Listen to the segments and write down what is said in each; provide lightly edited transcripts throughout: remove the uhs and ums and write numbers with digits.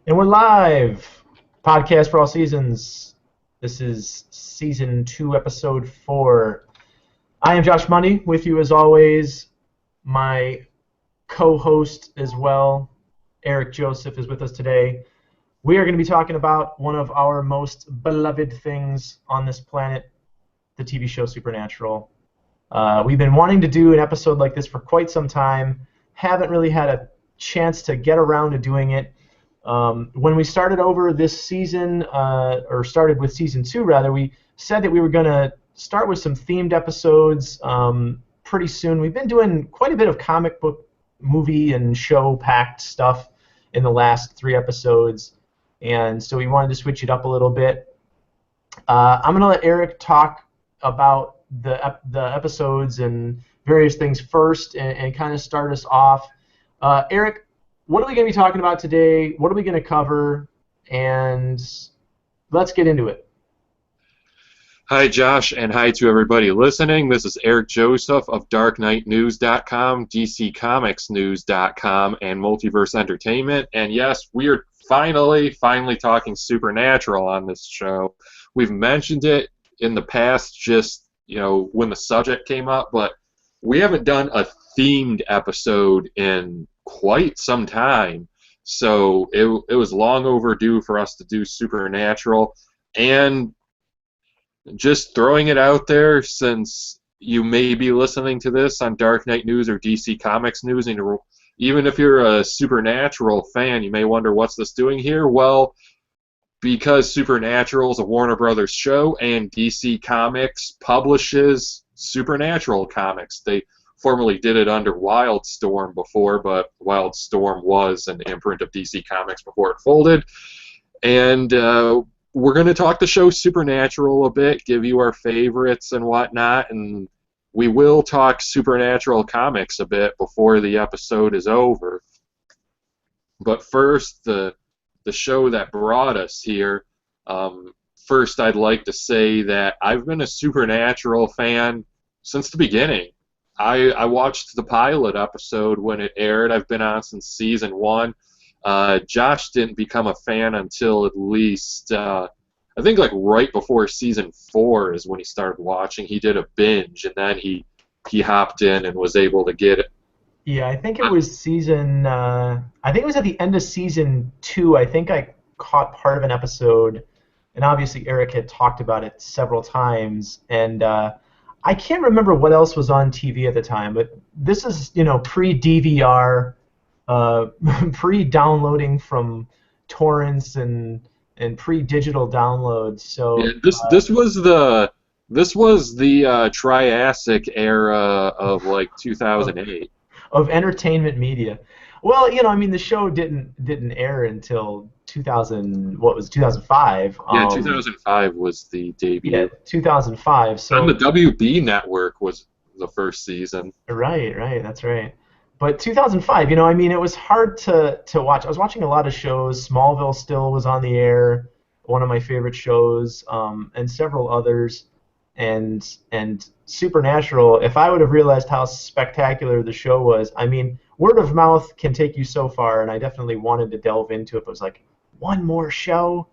And we're live. Podcast for all seasons. This is season 2, episode 4. I am Josh Mundy, with you as always. My co-host as well, Eric Joseph, is with us today. We are going to be talking about one of our most beloved things on this planet, the TV show Supernatural. We've been wanting to do an episode like this for quite some time. Haven't really had a chance to get around to doing it. When we started over this season, or started with season 2 rather, we said that we were going to start with some themed episodes pretty soon. We've been doing quite a bit of comic book, movie, and show-packed stuff in the last 3 episodes, and so we wanted to switch it up a little bit. I'm going to let Eric talk about the episodes and various things first and kind of start us off. Eric, what are we going to be talking about today? What are we going to cover? And let's get into it. Hi, Josh, and hi to everybody listening. This is Eric Joseph of DarkKnightNews.com, DCComicsNews.com, and Multiverse Entertainment. And yes, we are finally talking Supernatural on this show. We've mentioned it in the past, just when the subject came up, but we haven't done a themed episode in quite some time, so it was long overdue for us to do Supernatural. And just throwing it out there, since you may be listening to this on Dark Knight News or DC Comics News, and even if you're a Supernatural fan, you may wonder, what's this doing here? Well, because Supernatural is a Warner Brothers show and DC Comics publishes Supernatural comics. They formerly did it under Wildstorm before, but Wildstorm was an imprint of DC Comics before it folded. And we're going to talk the show Supernatural a bit, give you our favorites and whatnot, and we will talk Supernatural comics a bit before the episode is over. But first, the show that brought us here. First, I'd like to say that I've been a Supernatural fan since the beginning. I watched the pilot episode when it aired. I've been on since season 1. Josh didn't become a fan until at least, I think like right before season 4 is when he started watching. He did a binge, and then he hopped in and was able to get it. Yeah, I think it was season, I think it was at the end of season 2. I think I caught part of an episode, and obviously Eric had talked about it several times, and I can't remember what else was on TV at the time, but this is, pre-DVR, pre-downloading from torrents and pre-digital downloads. So yeah, this was the Triassic era of like 2008 of entertainment media. Well, the show didn't air until 2005. Yeah, 2005 was the debut. Yeah, 2005. So on the WB network was the first season. Right, that's right. But 2005, it was hard to watch. I was watching a lot of shows. Smallville still was on the air, one of my favorite shows, and several others. And Supernatural, if I would have realized how spectacular the show was, word of mouth can take you so far, and I definitely wanted to delve into it. It was like, one more show?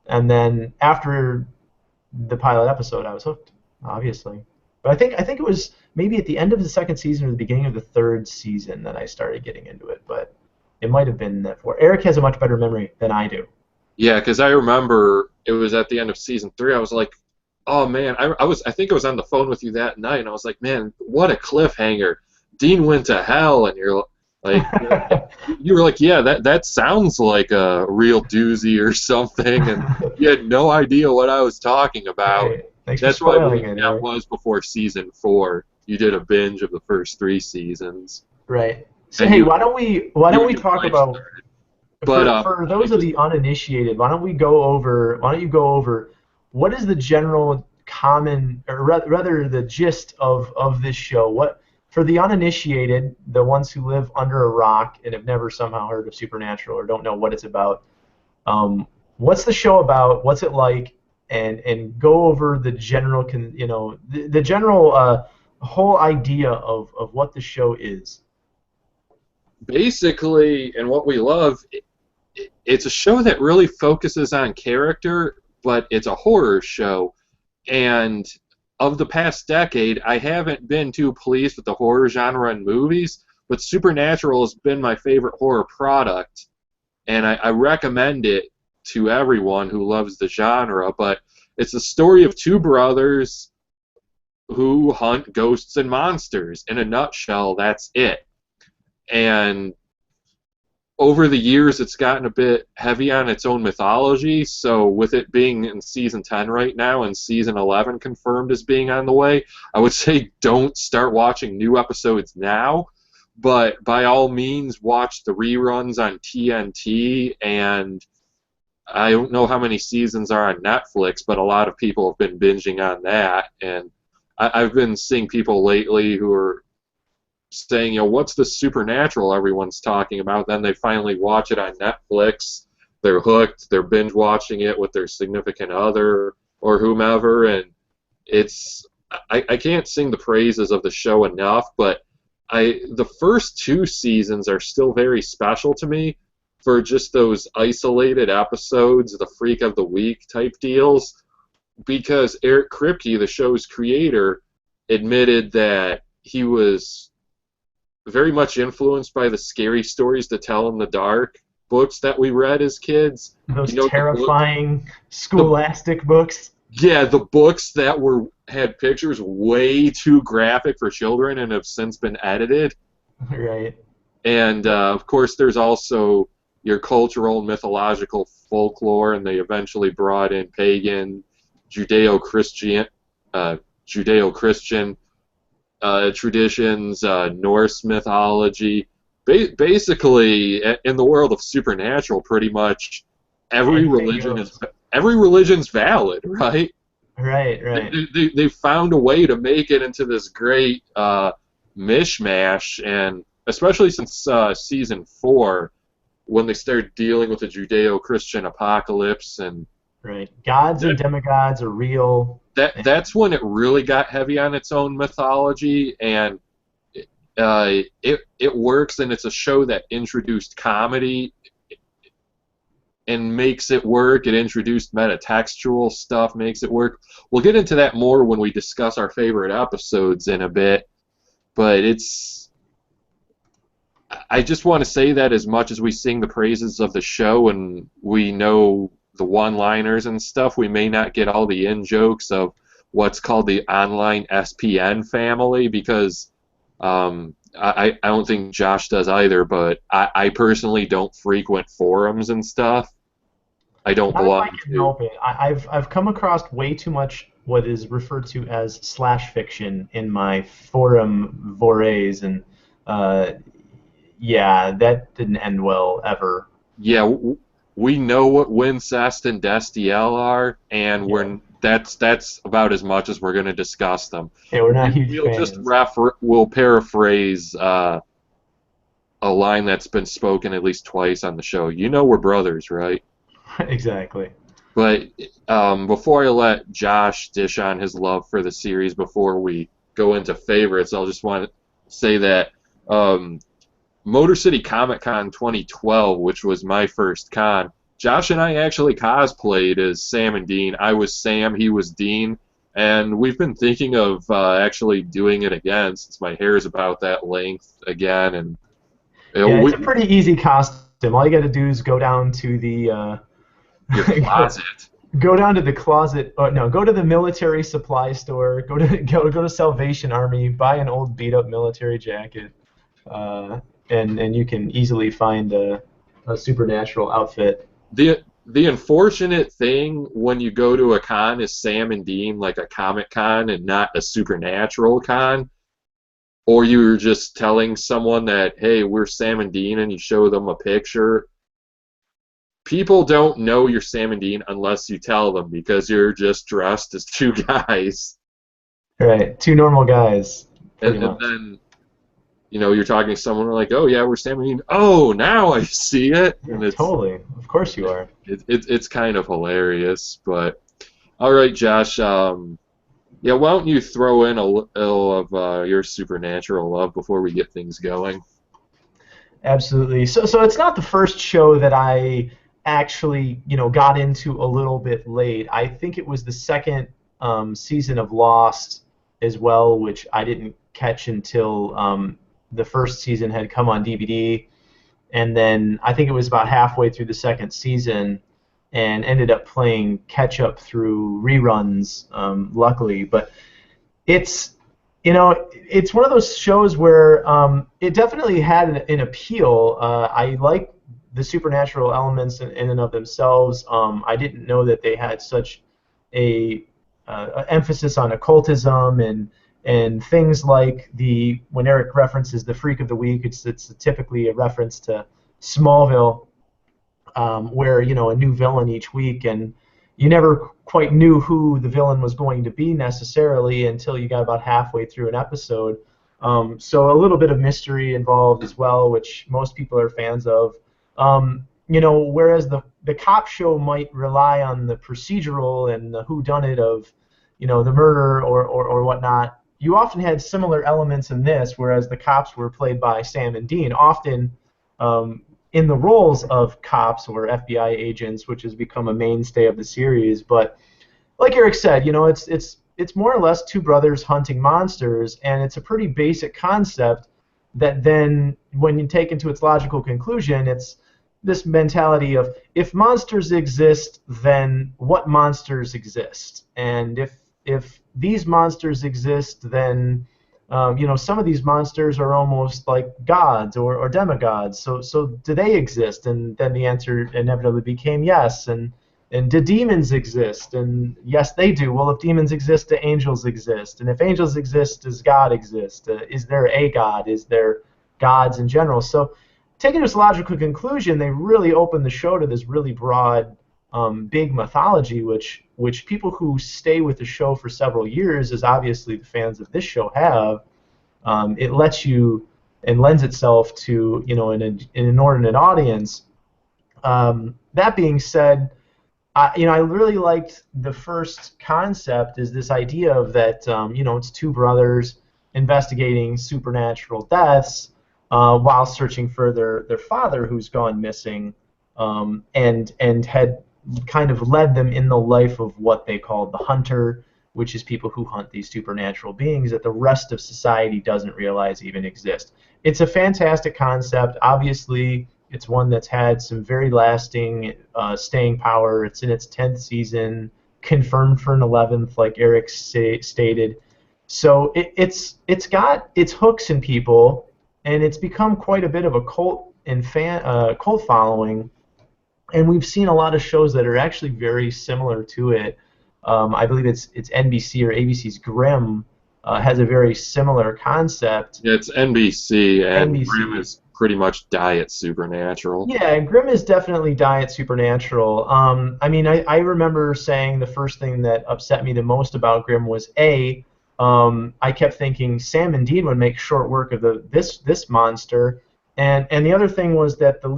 And then after the pilot episode, I was hooked, obviously. But I think it was maybe at the end of the second season or the beginning of the third season that I started getting into it. But it might have been that for Eric has a much better memory than I do. Yeah, because I remember it was at the end of season 3. I was like, oh man, I think I was on the phone with you that night, and I was like, man, what a cliffhanger. Dean went to hell, and you're like, you were like, yeah, that sounds like a real doozy or something, and you had no idea what I was talking about. Right. That's why that was before season 4. You did a binge of the first 3 seasons. Right. So hey, why don't we talk about for those of the uninitiated? Why don't you go over what is the general common, or rather the gist of this show? What, for the uninitiated, the ones who live under a rock and have never somehow heard of Supernatural or don't know what it's about, what's the show about? What's it like? And go over the general, the general whole idea of what the show is. Basically, and what we love, it's a show that really focuses on character, but it's a horror show. And of the past decade, I haven't been too pleased with the horror genre in movies, but Supernatural has been my favorite horror product, and I recommend it to everyone who loves the genre. But it's the story of two brothers who hunt ghosts and monsters. In a nutshell, that's it. And over the years, it's gotten a bit heavy on its own mythology, so with it being in season 10 right now and season 11 confirmed as being on the way, I would say don't start watching new episodes now, but by all means watch the reruns on TNT, and I don't know how many seasons are on Netflix, but a lot of people have been binging on that, and I've been seeing people lately who are saying, what's the Supernatural everyone's talking about? Then they finally watch it on Netflix. They're hooked. They're binge watching it with their significant other or whomever, and I can't sing the praises of the show enough. But the first two seasons are still very special to me for just those isolated episodes, the freak of the week type deals, because Eric Kripke, the show's creator, admitted that he was very much influenced by the Scary Stories to Tell in the Dark books that we read as kids. Those terrifying scholastic books. Yeah, the books that had pictures way too graphic for children and have since been edited. Right. And, of course, there's also your cultural and mythological folklore, and they eventually brought in pagan, Judeo-Christian traditions, Norse mythology. Basically, in the world of Supernatural, pretty much every religion's valid, right? Right. They found a way to make it into this great mishmash, and especially since season 4, when they started dealing with the Judeo-Christian apocalypse and right, gods and demigods are real. That's when it really got heavy on its own mythology, and it works, and it's a show that introduced comedy and makes it work. It introduced metatextual stuff, makes it work. We'll get into that more when we discuss our favorite episodes in a bit, but I just want to say that as much as we sing the praises of the show and we know the one-liners and stuff, we may not get all the in-jokes of what's called the online SPN family, because I don't think Josh does either, but I personally don't frequent forums and stuff. I don't belong to. I can help it. I've come across way too much what is referred to as slash fiction in my forum forays, and yeah, that didn't end well ever. Yeah, we know what Wincest and Destiel are, and that's about as much as we're going to discuss them. Yeah, we're not huge fans. We'll paraphrase a line that's been spoken at least twice on the show. You know we're brothers, right? Exactly. But before I let Josh dish on his love for the series before we go into favorites, I'll just want to say that Motor City Comic Con 2012, which was my first con, Josh and I actually cosplayed as Sam and Dean. I was Sam, he was Dean, and we've been thinking of actually doing it again since my hair is about that length again. And it's a pretty easy costume. All you got to do is go down to the your closet. Go down to the closet. Go to the military supply store. Go to Salvation Army. Buy an old beat up military jacket, and you can easily find a Supernatural outfit. The unfortunate thing when you go to a con is Sam and Dean, like a Comic Con and not a Supernatural con, or you're just telling someone that, hey, we're Sam and Dean, and you show them a picture. People don't know you're Sam and Dean unless you tell them, because you're just dressed as two guys. Right, two normal guys. And then, you're talking to someone like, oh, yeah, we're Sam and Dean. Oh, now I see it. And it's, totally. Of course you are. It's kind of hilarious. But, all right, Josh, why don't you throw in a little of your Supernatural love before we get things going? Absolutely. So it's not the first show that I actually, got into a little bit late. I think it was the second season of Lost as well, which I didn't catch until the first season had come on DVD, and then I think it was about halfway through the second season, and ended up playing catch up through reruns, luckily. But it's it's one of those shows where it definitely had an appeal. I like the supernatural elements in and of themselves. I didn't know that they had such a emphasis on occultism and things like when Eric references the Freak of the Week, it's typically a reference to Smallville, where a new villain each week, and you never quite knew who the villain was going to be necessarily until you got about halfway through an episode. So a little bit of mystery involved as well, which most people are fans of. Whereas the cop show might rely on the procedural and the whodunit of, the murder or whatnot. You often had similar elements in this, whereas the cops were played by Sam and Dean, often in the roles of cops or FBI agents, which has become a mainstay of the series. But like Eric said, it's more or less two brothers hunting monsters, and it's a pretty basic concept that then, when you take into its logical conclusion, it's this mentality of, if monsters exist, then what monsters exist? And if these monsters exist, then some of these monsters are almost like gods or demigods. So do they exist? And then the answer inevitably became yes. And do demons exist? And yes, they do. Well, if demons exist, do angels exist? And if angels exist, does God exist? Is there a God? Is there gods in general? So, taking this logical conclusion, they really open the show to this really broad, big mythology, which people who stay with the show for several years, as obviously the fans of this show have, it lets you and lends itself to an inordinate audience. That being said, I really liked the first concept, is this idea of that it's two brothers investigating supernatural deaths while searching for their father who's gone missing, and had kind of led them in the life of what they called the hunter, which is people who hunt these supernatural beings that the rest of society doesn't realize even exist. It's a fantastic concept. Obviously, it's one that's had some very lasting staying power. It's in its 10th season, confirmed for an 11th, like Eric stated. So it's got its hooks in people, and it's become quite a bit of a cult and cult following. And we've seen a lot of shows that are actually very similar to it. I believe it's NBC or ABC's Grimm has a very similar concept. Yeah, it's NBC, and Grimm is pretty much diet supernatural. Yeah, Grimm is definitely diet supernatural. I remember saying the first thing that upset me the most about Grimm was I kept thinking Sam and Dean would make short work of this monster. And the other thing was that the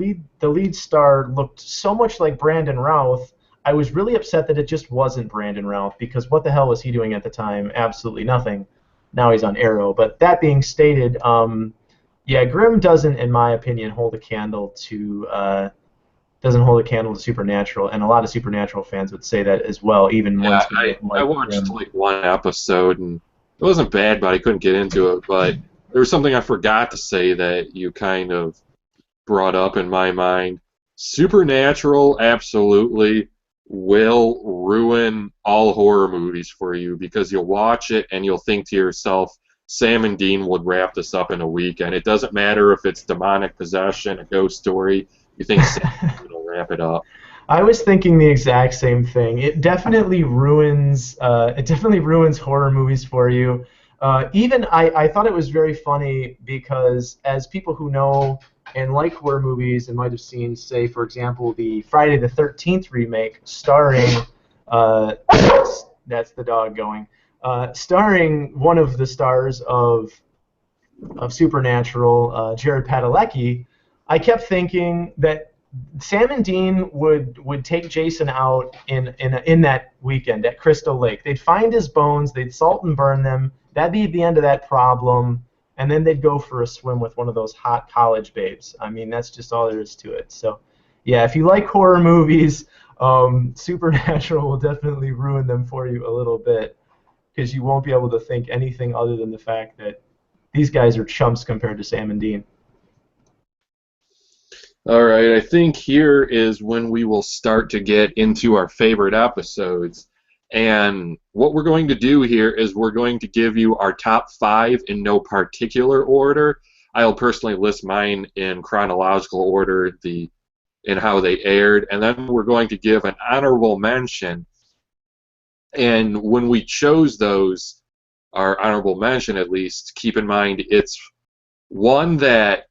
lead star looked so much like Brandon Routh. I was really upset that it just wasn't Brandon Routh, because what the hell was he doing at the time? Absolutely nothing. Now he's on Arrow. But that being stated, Grimm doesn't, in my opinion, hold a candle to Supernatural, and a lot of Supernatural fans would say that as well. Even once I watched like one episode, and it wasn't bad, but I couldn't get into it. But there was something I forgot to say that you kind of brought up in my mind. Supernatural absolutely will ruin all horror movies for you, because you'll watch it and you'll think to yourself, Sam and Dean would wrap this up in a weekend. It doesn't matter if it's demonic possession, a ghost story. You think Sam and Dean will wrap it up. I was thinking the exact same thing. It definitely ruins horror movies for you. Even I thought it was very funny, because as people who know and like horror movies and might have seen, say, for example, the Friday the 13th remake starring that's the dog going, starring one of the stars of Supernatural, Jared Padalecki, I kept thinking that Sam and Dean would take Jason out in that weekend at Crystal Lake. They'd find his bones, they'd salt and burn them. That'd be the end of that problem. and then they'd go for a swim with one of those hot college babes. I mean, that's just all there is to it. So, yeah, if you like horror movies, Supernatural will definitely ruin them for you a little bit because you won't be able to think anything other than the fact that these guys are chumps compared to Sam and Dean. All right, I think here is when we will start to get into our favorite episodes. And what we're going to do here is we're going to give you our top 5 in no particular order. I'll personally list mine in chronological order, in how they aired, and then we're going to give an honorable mention. And when we chose those, our honorable mention at least, keep in mind it's one that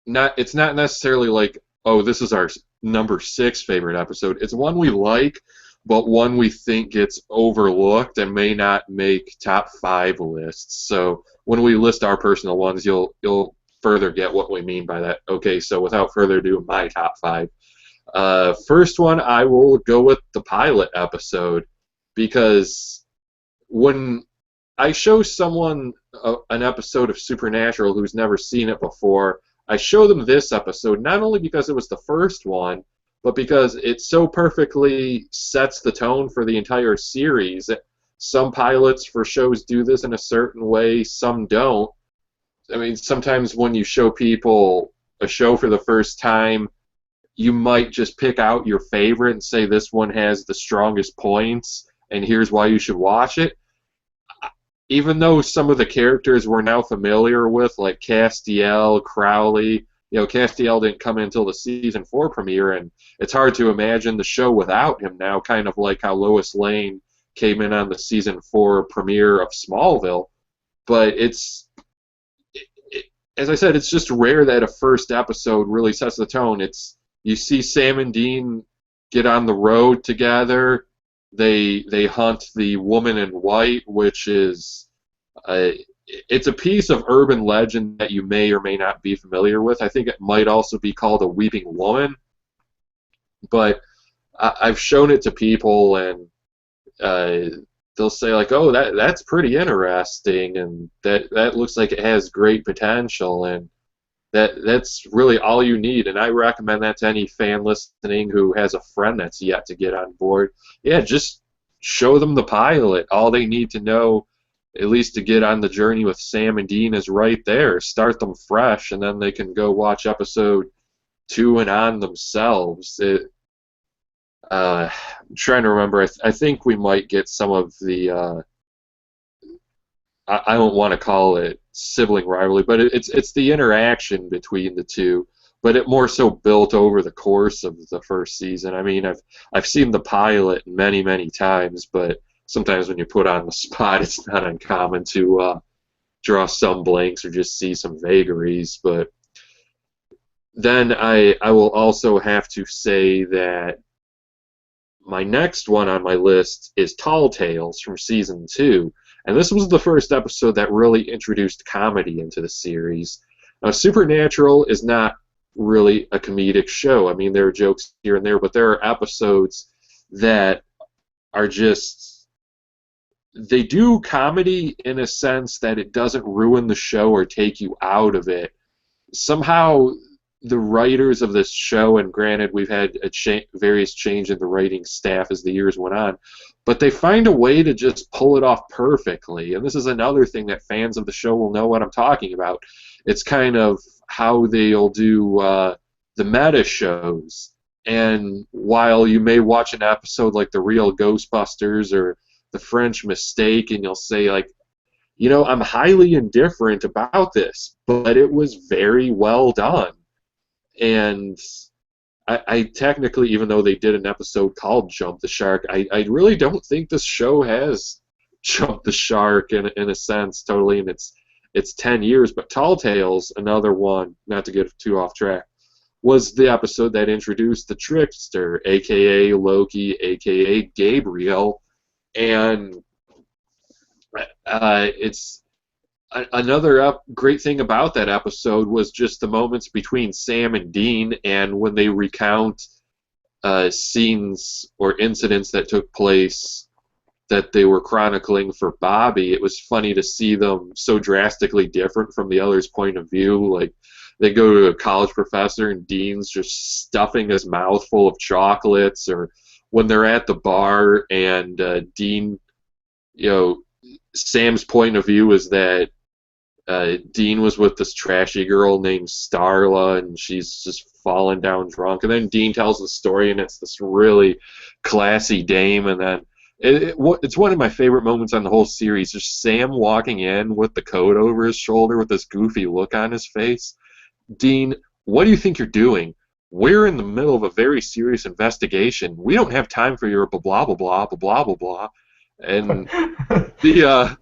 it's not necessarily like, oh, this is our number 6 favorite episode. It's one we like, but one we think gets overlooked and may not make top 5 lists. So when we list our personal ones, you'll further get what we mean by that. Okay, so without further ado, my top 5. First one, I will go with the pilot episode, because when I show someone an episode of Supernatural who's never seen it before, I show them this episode not only because it was the first one, but because it so perfectly sets the tone for the entire series. Some pilots for shows do this in a certain way, some don't. I mean, sometimes when you show people a show for the first time, you might just pick out your favorite and say this one has the strongest points, and here's why you should watch it. Even though some of the characters we're now familiar with, like Castiel, Crowley, Castiel didn't come in until the season 4 premiere, and it's hard to imagine the show without him now, kind of like how Lois Lane came in on the season 4 premiere of Smallville. But as I said, it's just rare that a first episode really sets the tone. You see Sam and Dean get on the road together. They hunt the woman in white, which is it's a piece of urban legend that you may or may not be familiar with. I think it might also be called a weeping woman, but I've shown it to people, and they'll say like, "Oh, that's pretty interesting, and that looks like it has great potential," and that's really all you need. And I recommend that to any fan listening who has a friend that's yet to get on board. Yeah, just show them the pilot. All they need to know, at least to get on the journey with Sam and Dean, is right there. Start them fresh, and then they can go watch episode 2 and on themselves. I'm trying to remember. I think we might get some of the I don't want to call it sibling rivalry, but it's the interaction between the two. But it more so built over the course of the first season. I mean, I've seen the pilot many times, but sometimes when you're put on the spot, it's not uncommon to draw some blanks or just see some vagaries. But then I will also have to say that my next one on my list is Tall Tales from season 2. And this was the first episode that really introduced comedy into the series. Now, Supernatural is not really a comedic show. I mean, there are jokes here and there, but there are episodes that are just... They do comedy in a sense that it doesn't ruin the show or take you out of it. Somehow, the writers of this show, and granted we've had various change in the writing staff as the years went on, but they find a way to just pull it off perfectly. And this is another thing that fans of the show will know what I'm talking about. It's kind of how they'll do the meta shows. And while you may watch an episode like The Real Ghostbusters or The French Mistake, and you'll say, like, I'm highly indifferent about this, but it was very well done. And I technically, even though they did an episode called Jump the Shark, I really don't think this show has jumped the shark in a sense totally in its 10 years. But Tall Tales, another one, not to get too off track, was the episode that introduced the Trickster, a.k.a. Loki, a.k.a. Gabriel. And it's... Another great thing about that episode was just the moments between Sam and Dean, and when they recount scenes or incidents that took place that they were chronicling for Bobby, it was funny to see them so drastically different from the other's point of view. Like they go to a college professor and Dean's just stuffing his mouth full of chocolates, or when they're at the bar and Dean, you know, Sam's point of view is that Dean was with this trashy girl named Starla, and she's just fallen down drunk. And then Dean tells the story, and it's this really classy dame. And then it's one of my favorite moments on the whole series. Just Sam walking in with the coat over his shoulder with this goofy look on his face. Dean, what do you think you're doing? We're in the middle of a very serious investigation. We don't have time for your blah blah blah blah blah blah blah. And the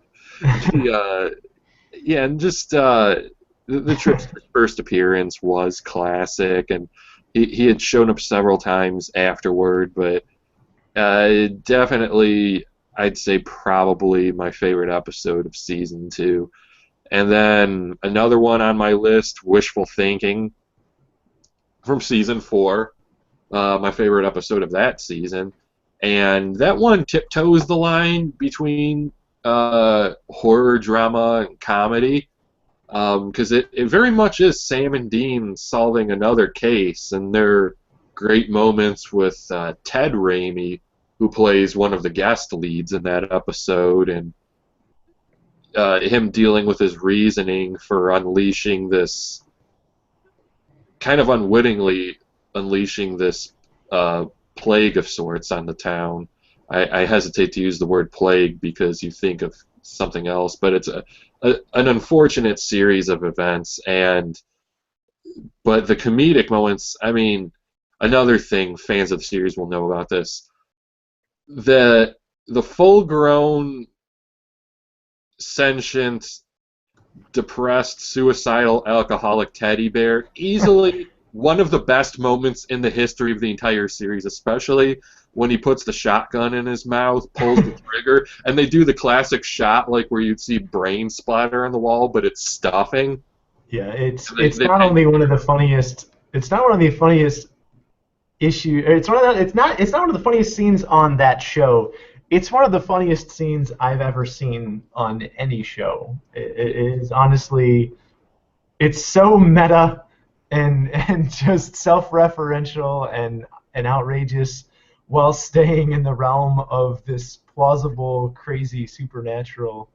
yeah, and just the Trickster's first appearance was classic, and he had shown up several times afterward, but definitely, I'd say probably my favorite episode of season 2. And then another one on my list, Wishful Thinking, from season 4, my favorite episode of that season. And that one tiptoes the line between horror, drama, and comedy, because it very much is Sam and Dean solving another case, and there are great moments with Ted Raimi, who plays one of the guest leads in that episode, and him dealing with his reasoning for unleashing this, kind of unwittingly unleashing this plague of sorts on the town. I hesitate to use the word plague because you think of something else, but it's an unfortunate series of events. But the comedic moments, I mean, another thing fans of the series will know about this, the full-grown, sentient, depressed, suicidal, alcoholic teddy bear, easily one of the best moments in the history of the entire series, especially when he puts the shotgun in his mouth, pulls the trigger, and they do the classic shot like where you'd see brain splatter on the wall, but it's stuffing. Yeah, it's not only one of the funniest. It's not one of the funniest issue. It's not one of the funniest scenes on that show. It's one of the funniest scenes I've ever seen on any show. It is honestly, it's so meta and just self-referential and outrageous, while staying in the realm of this plausible, crazy supernatural.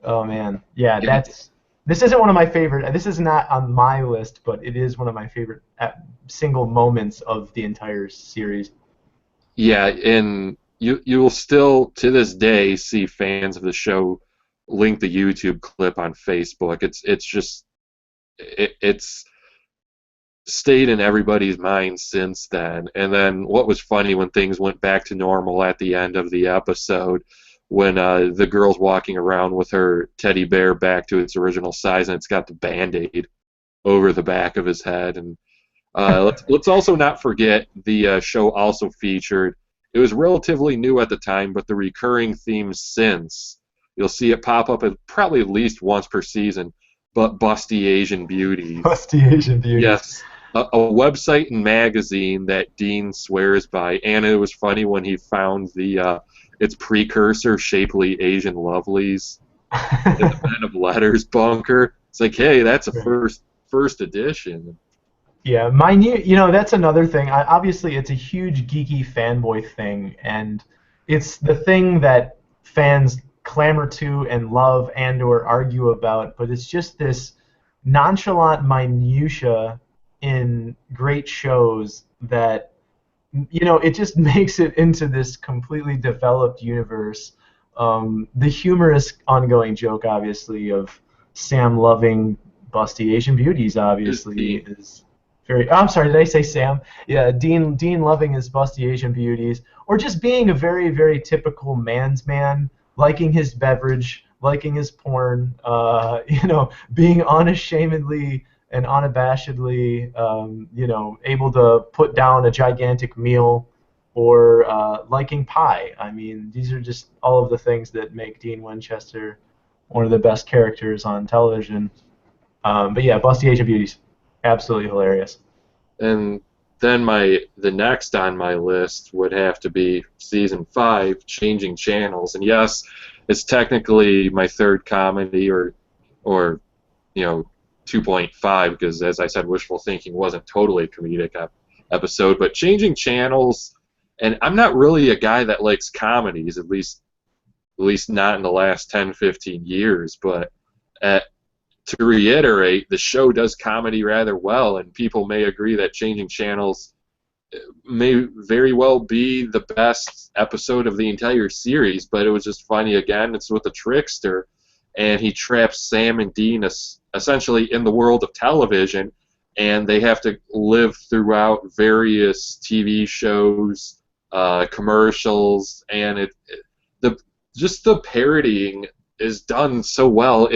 Oh man, yeah, this isn't one of my favorite. This is not on my list, but it is one of my favorite single moments of the entire series. Yeah, and you will still to this day see fans of the show link the YouTube clip on Facebook. It's stayed in everybody's mind since then. And then what was funny when things went back to normal at the end of the episode, when the girl's walking around with her teddy bear back to its original size, and it's got the Band-Aid over the back of his head. And let's also not forget the show also featured, it was relatively new at the time, but the recurring theme since, you'll see it pop up probably at least once per season, but Busty Asian Beauties. Busty Asian Beauties. Yes. A website and magazine that Dean swears by, and it was funny when he found its precursor, Shapely Asian Lovelies, in the Men of Letters bunker. It's like, hey, that's a first edition. Yeah, that's another thing. Obviously, it's a huge geeky fanboy thing, and it's the thing that fans clamor to and love and/or argue about. But it's just this nonchalant minutia in great shows that, it just makes it into this completely developed universe. The humorous ongoing joke, obviously, of Sam loving Busty Asian Beauties, obviously, is very. Oh, I'm sorry, did I say Sam? Yeah, Dean loving his Busty Asian Beauties, or just being a very, very typical man's man, liking his beverage, liking his porn, being unashamedly and unabashedly, able to put down a gigantic meal, or liking pie. I mean, these are just all of the things that make Dean Winchester one of the best characters on television. But yeah, Busty Asian Beauties, absolutely hilarious. And then the next on my list would have to be season 5, Changing Channels. And yes, it's technically my third comedy, or you know 2.5, because as I said, Wishful Thinking wasn't totally a comedic episode, but Changing Channels. And I'm not really a guy that likes comedies, at least not in the last 10, 15 years. But to reiterate, the show does comedy rather well, and people may agree that Changing Channels may very well be the best episode of the entire series. But it was just funny again. It's with a trickster, and he traps Sam and Dean essentially in the world of television, and they have to live throughout various TV shows, commercials, and the parodying is done so well.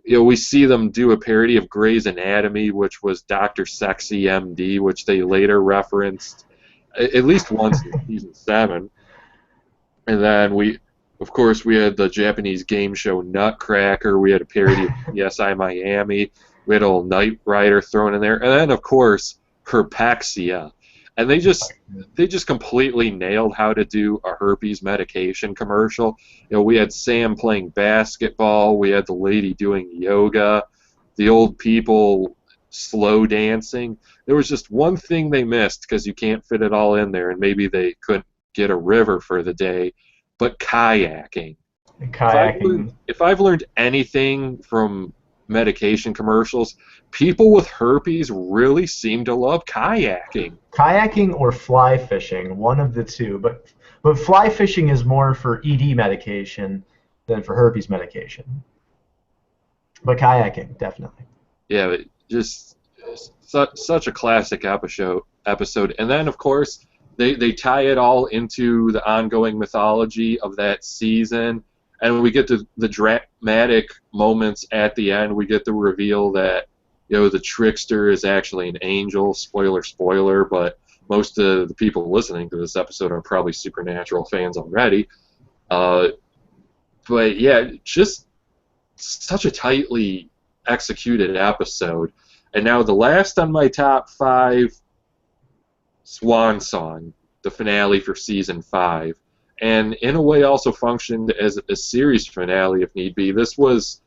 We see them do a parody of Grey's Anatomy, which was Dr. Sexy MD, which they later referenced at least once in season 7. And then of course, we had the Japanese game show Nutcracker. We had a parody of CSI Miami. We had old Knight Rider thrown in there, and then of course Herpexia. And they just completely nailed how to do a herpes medication commercial. We had Sam playing basketball, we had the lady doing yoga, the old people slow dancing. There was just one thing they missed, because you can't fit it all in there, and maybe they couldn't get a river for the day, but kayaking. Kayaking. If I've learned anything from medication commercials, people with herpes really seem to love kayaking. Kayaking or fly fishing, one of the two. But fly fishing is more for ED medication than for herpes medication. But kayaking, definitely. Yeah, but just such a classic episode. And then, of course, they tie it all into the ongoing mythology of that season. And we get to the dramatic moments at the end. We get the reveal that the trickster is actually an angel. Spoiler, but most of the people listening to this episode are probably Supernatural fans already. But yeah, just such a tightly executed episode. And now the last on my top 5, Swan Song, the finale for season 5. And in a way also functioned as a series finale if need be. This was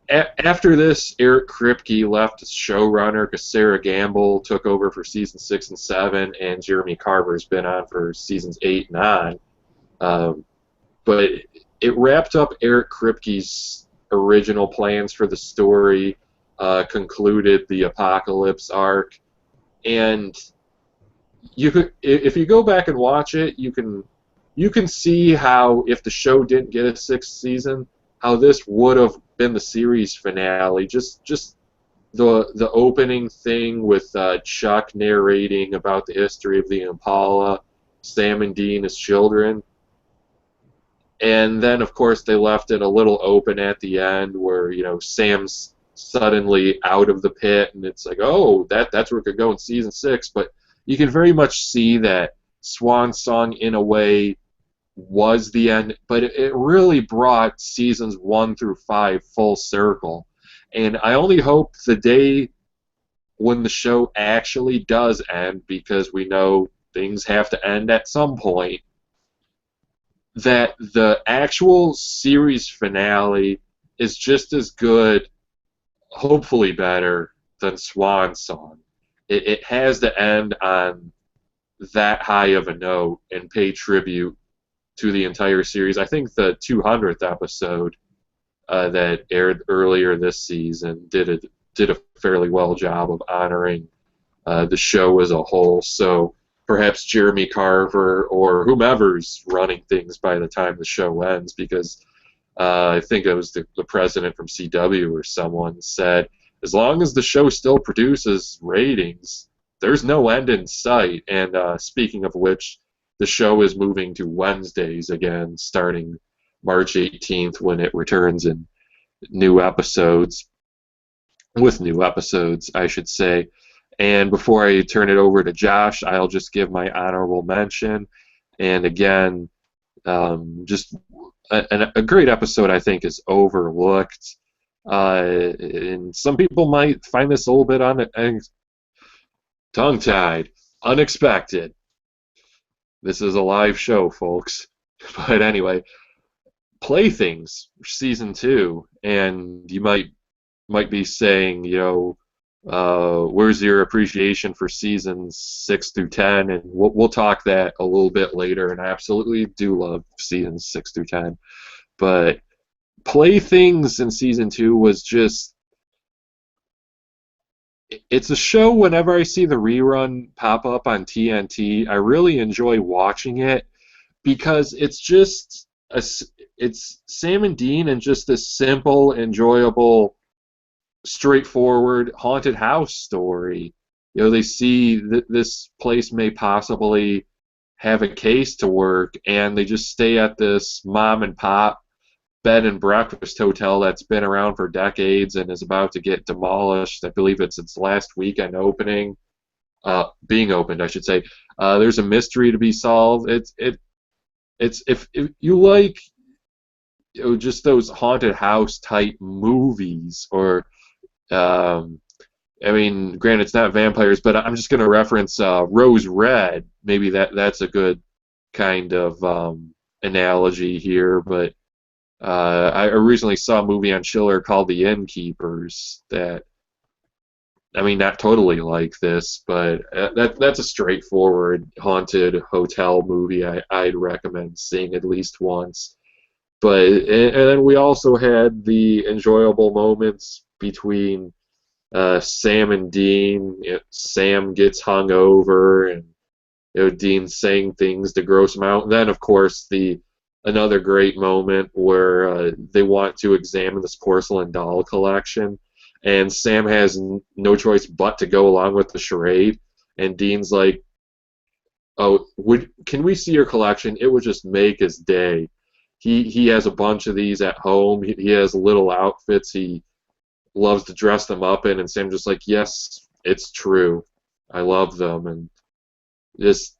after this, Eric Kripke left as showrunner because Sarah Gamble took over for season 6 and 7, and Jeremy Carver's been on for seasons 8 and 9. But it wrapped up Eric Kripke's original plans for the story, concluded the Apocalypse arc, and if you go back and watch it, you can see how if the show didn't get a 6th season, how this would have been the series finale. Just the opening thing with Chuck narrating about the history of the Impala, Sam and Dean as children, and then of course they left it a little open at the end where Sam's suddenly out of the pit, and it's like, oh, that's where it could go in season 6, but you can very much see that Swan Song, in a way, was the end, but it really brought seasons 1 through 5 full circle. And I only hope the day when the show actually does end, because we know things have to end at some point, that the actual series finale is just as good, hopefully better, than Swan Song. It has to end on that high of a note and pay tribute to the entire series. I think the 200th episode that aired earlier this season did a fairly well job of honoring the show as a whole. So perhaps Jeremy Carver or whomever's running things by the time the show ends, because I think it was the president from CW or someone said, as long as the show still produces ratings, there's no end in sight. And speaking of which, the show is moving to Wednesdays again, starting March 18th, when it returns in new episodes, I should say. And before I turn it over to Josh, I'll just give my honorable mention. And again, just a great episode, I think, is overlooked. And some people might find this a little bit tongue-tied, unexpected. This is a live show, folks. But anyway, Playthings season 2, and you might be saying, where's your appreciation for seasons 6 through 10? And we'll talk that a little bit later. And I absolutely do love seasons 6 through 10, but Playthings in season 2 was just, it's a show. Whenever I see the rerun pop up on TNT, I really enjoy watching it because it's Sam and Dean and just this simple, enjoyable, straightforward haunted house story. They see that this place may possibly have a case to work, and they just stay at this mom and pop bed and breakfast hotel that's been around for decades and is about to get demolished. I believe it's its last weekend being opened, I should say. There's a mystery to be solved. It's if you like, just those haunted house type movies, or granted, it's not vampires, but I'm just going to reference Rose Red. Maybe that's a good kind of analogy here. But I recently saw a movie on Schiller called The Innkeepers that, not totally like this, but that's a straightforward haunted hotel movie I'd recommend seeing at least once. But and then we also had the enjoyable moments between Sam and Dean. Sam gets hung over, and Dean saying things to gross him out. And then, of course, another great moment where they want to examine this porcelain doll collection, and Sam has no choice but to go along with the charade. And Dean's like, "Oh, can we see your collection? It would just make his day. He has a bunch of these at home. He has little outfits he loves to dress them up in." And Sam's just like, "Yes, it's true. I love them." And just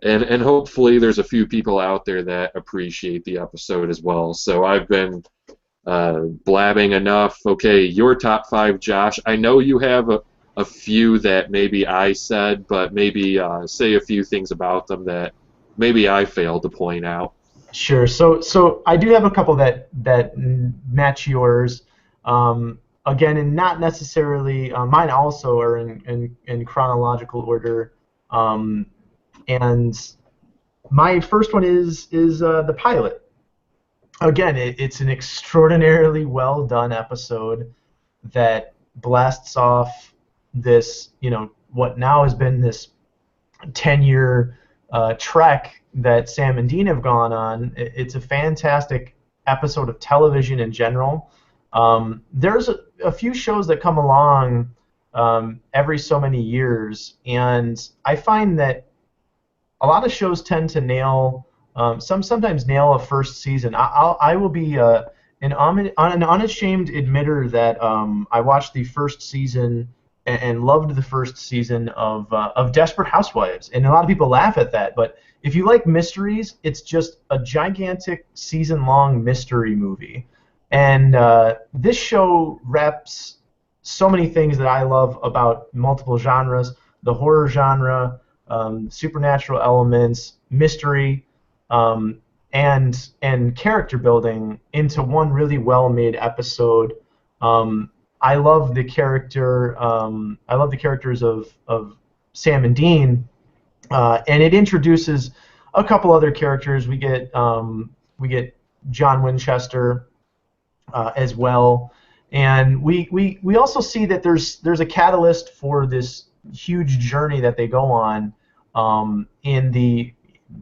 and hopefully there's a few people out there that appreciate the episode as well. So I've been blabbing enough. Okay, your top 5, Josh. I know you have a few that maybe I said, but maybe say a few things about them that maybe I failed to point out. Sure. So I do have a couple that match yours. Again, and not necessarily mine. Also are in chronological order. And my first one is the pilot. Again, it's an extraordinarily well done episode that blasts off this, what now has been this 10-year trek that Sam and Dean have gone on. It's a fantastic episode of television in general. There's a few shows that come along every so many years, and I find that a lot of shows tend to nail, sometimes nail a first season. I will be an unashamed admitter that I watched the first season and loved the first season of Desperate Housewives, and a lot of people laugh at that, but if you like mysteries, it's just a gigantic season-long mystery movie. And this show reps so many things that I love about multiple genres: the horror genre, supernatural elements, mystery, and character building into one really well-made episode. I love the character. I love the characters of Sam and Dean, and it introduces a couple other characters. We get John Winchester as well, and we also see that there's a catalyst for this huge journey that they go on. In the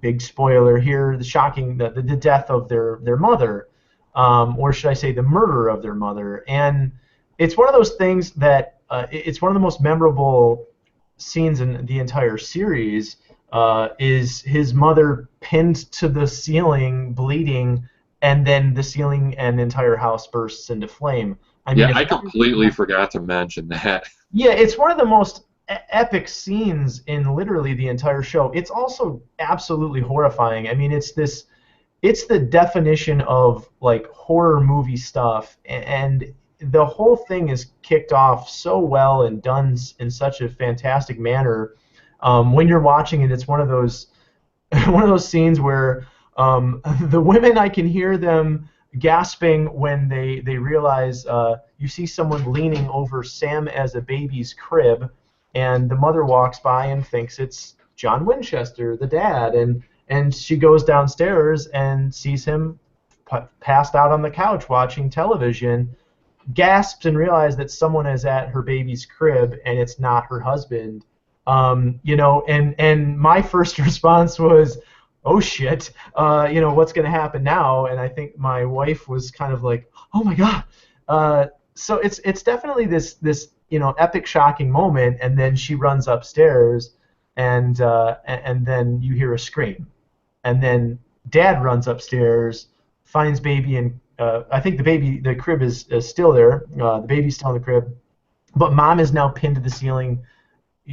big spoiler here, the death of their mother, or should I say the murder of their mother. And it's one of those things that it's one of the most memorable scenes in the entire series, is his mother pinned to the ceiling bleeding, and then the ceiling and the entire house bursts into flame. I completely forgot to mention that. Yeah, it's one of the most epic scenes in literally the entire show. It's also absolutely horrifying. It's the definition of like horror movie stuff, and the whole thing is kicked off so well and done in such a fantastic manner. When you're watching it, it's one of those one of those scenes where the women, I can hear them gasping when they realize you see someone leaning over Sam as a baby's crib, and the mother walks by and thinks it's John Winchester, the dad, and she goes downstairs and sees him passed out on the couch watching television, gasps and realizes that someone is at her baby's crib and it's not her husband. And my first response was, oh shit, what's going to happen now? And I think my wife was kind of like, oh my god. So it's definitely this epic, shocking moment, and then she runs upstairs, and then you hear a scream, and then Dad runs upstairs, finds baby, and I think the crib is still there. The baby's still in the crib, but Mom is now pinned to the ceiling,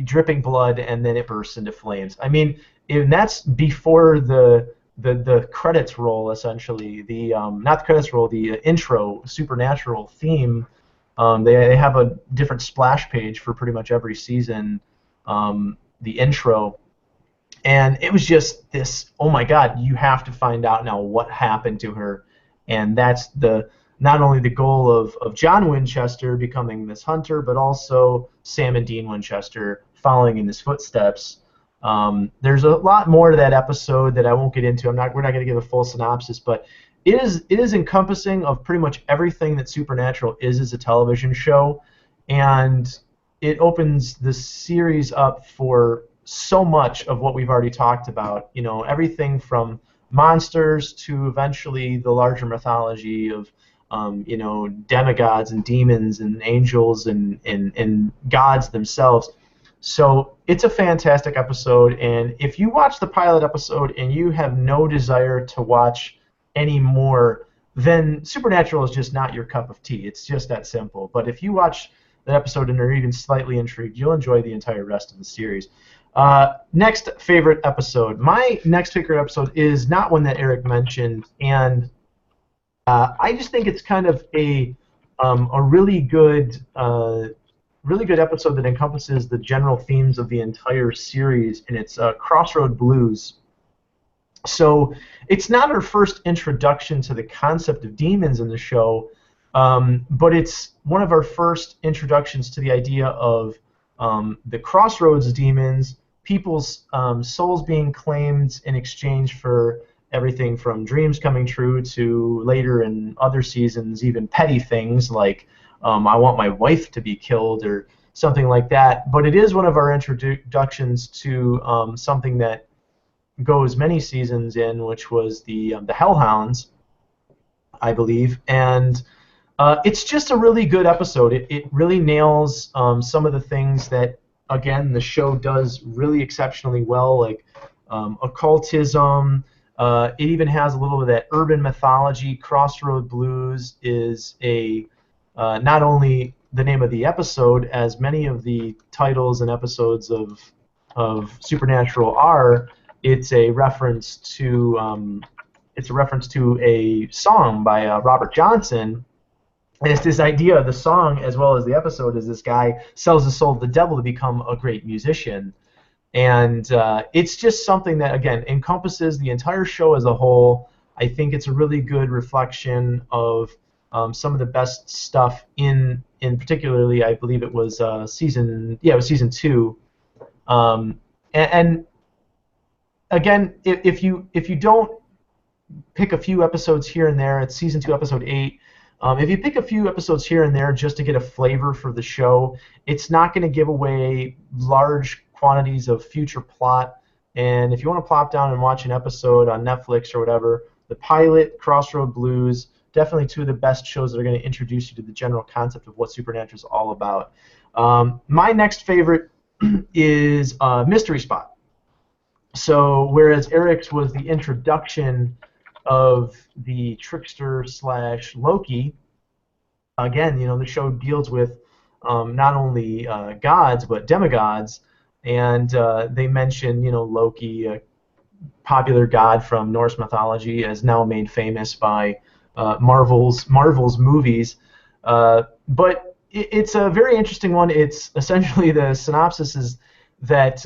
dripping blood, and then it bursts into flames. I mean, and that's before the credits roll, essentially. The not the credits roll, the intro supernatural theme. They have a different splash page for pretty much every season. The intro, and it was just this. Oh my God! You have to find out now what happened to her, and that's not only the goal of John Winchester becoming this hunter, but also Sam and Dean Winchester following in his footsteps. There's a lot more to that episode that I won't get into. We're not going to give a full synopsis, but it is encompassing of pretty much everything that Supernatural is as a television show, and it opens the series up for so much of what we've already talked about. Everything from monsters to eventually the larger mythology of demigods and demons and angels and gods themselves. So it's a fantastic episode, and if you watch the pilot episode and you have no desire to watch any more, then Supernatural is just not your cup of tea. It's just that simple. But if you watch that episode and are even slightly intrigued, you'll enjoy the entire rest of the series. Next favorite episode. My next favorite episode is not one that Eric mentioned, and I just think it's kind of a really good episode that encompasses the general themes of the entire series, and it's Crossroad Blues. So it's not our first introduction to the concept of demons in the show, but it's one of our first introductions to the idea of the crossroads demons, people's souls being claimed in exchange for everything from dreams coming true to later in other seasons, even petty things like I want my wife to be killed or something like that. But it is one of our introductions to something that goes many seasons in, which was the Hellhounds, I believe. And it's just a really good episode. It really nails some of the things that, again, the show does really exceptionally well, like occultism. It even has a little of that urban mythology. Crossroad Blues is not only the name of the episode, as many of the titles and episodes of Supernatural are. It's a reference to a song by Robert Johnson, and it's this idea of the song as well as the episode is this guy sells his soul to the devil to become a great musician. And it's just something that, again, encompasses the entire show as a whole. I think it's a really good reflection of some of the best stuff in particularly, I believe it was season 2. And again, if you don't pick a few episodes here and there, it's season 2, episode 8. If you pick a few episodes here and there just to get a flavor for the show, it's not going to give away large quantities of future plot. And if you want to plop down and watch an episode on Netflix or whatever, the pilot, Crossroad Blues, definitely two of the best shows that are going to introduce you to the general concept of what Supernatural is all about. My next favorite is Mystery Spot. So whereas Eric's was the introduction of the trickster / Loki, again, the show deals with not only gods but demigods, and they mention Loki, a popular god from Norse mythology, as now made famous by Marvel's movies. but it's a very interesting one. It's essentially the synopsis is that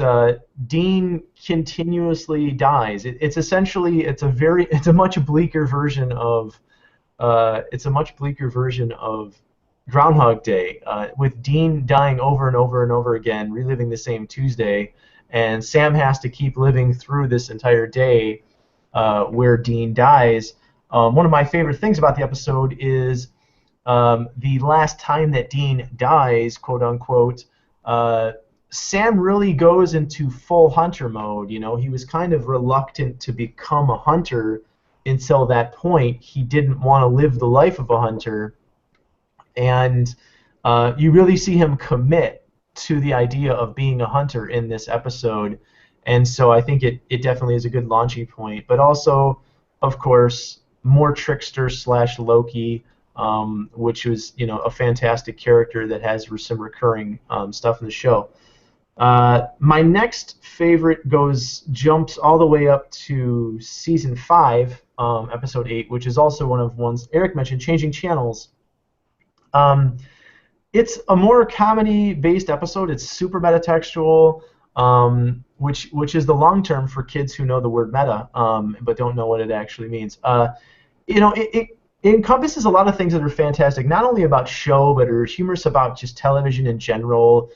Dean continuously dies. It's essentially it's a much bleaker version of Groundhog Day, with Dean dying over and over and over again, reliving the same Tuesday, and Sam has to keep living through this entire day where Dean dies. One of my favorite things about the episode is the last time that Dean dies, quote unquote. Sam really goes into full hunter mode. You know, he was kind of reluctant to become a hunter until that point. He didn't want to live the life of a hunter, and you really see him commit to the idea of being a hunter in this episode. And so I think it definitely is a good launching point. But also, of course, more Trickster / Loki, which was, you know, a fantastic character that has some recurring stuff in the show. My next favorite jumps all the way up to season 5, episode 8, which is also one of ones Eric mentioned, Changing Channels. It's a more comedy-based episode. It's super metatextual, which is the long term for kids who know the word meta, but don't know what it actually means. You know, it encompasses a lot of things that are fantastic, not only about show, but are humorous about just television in general.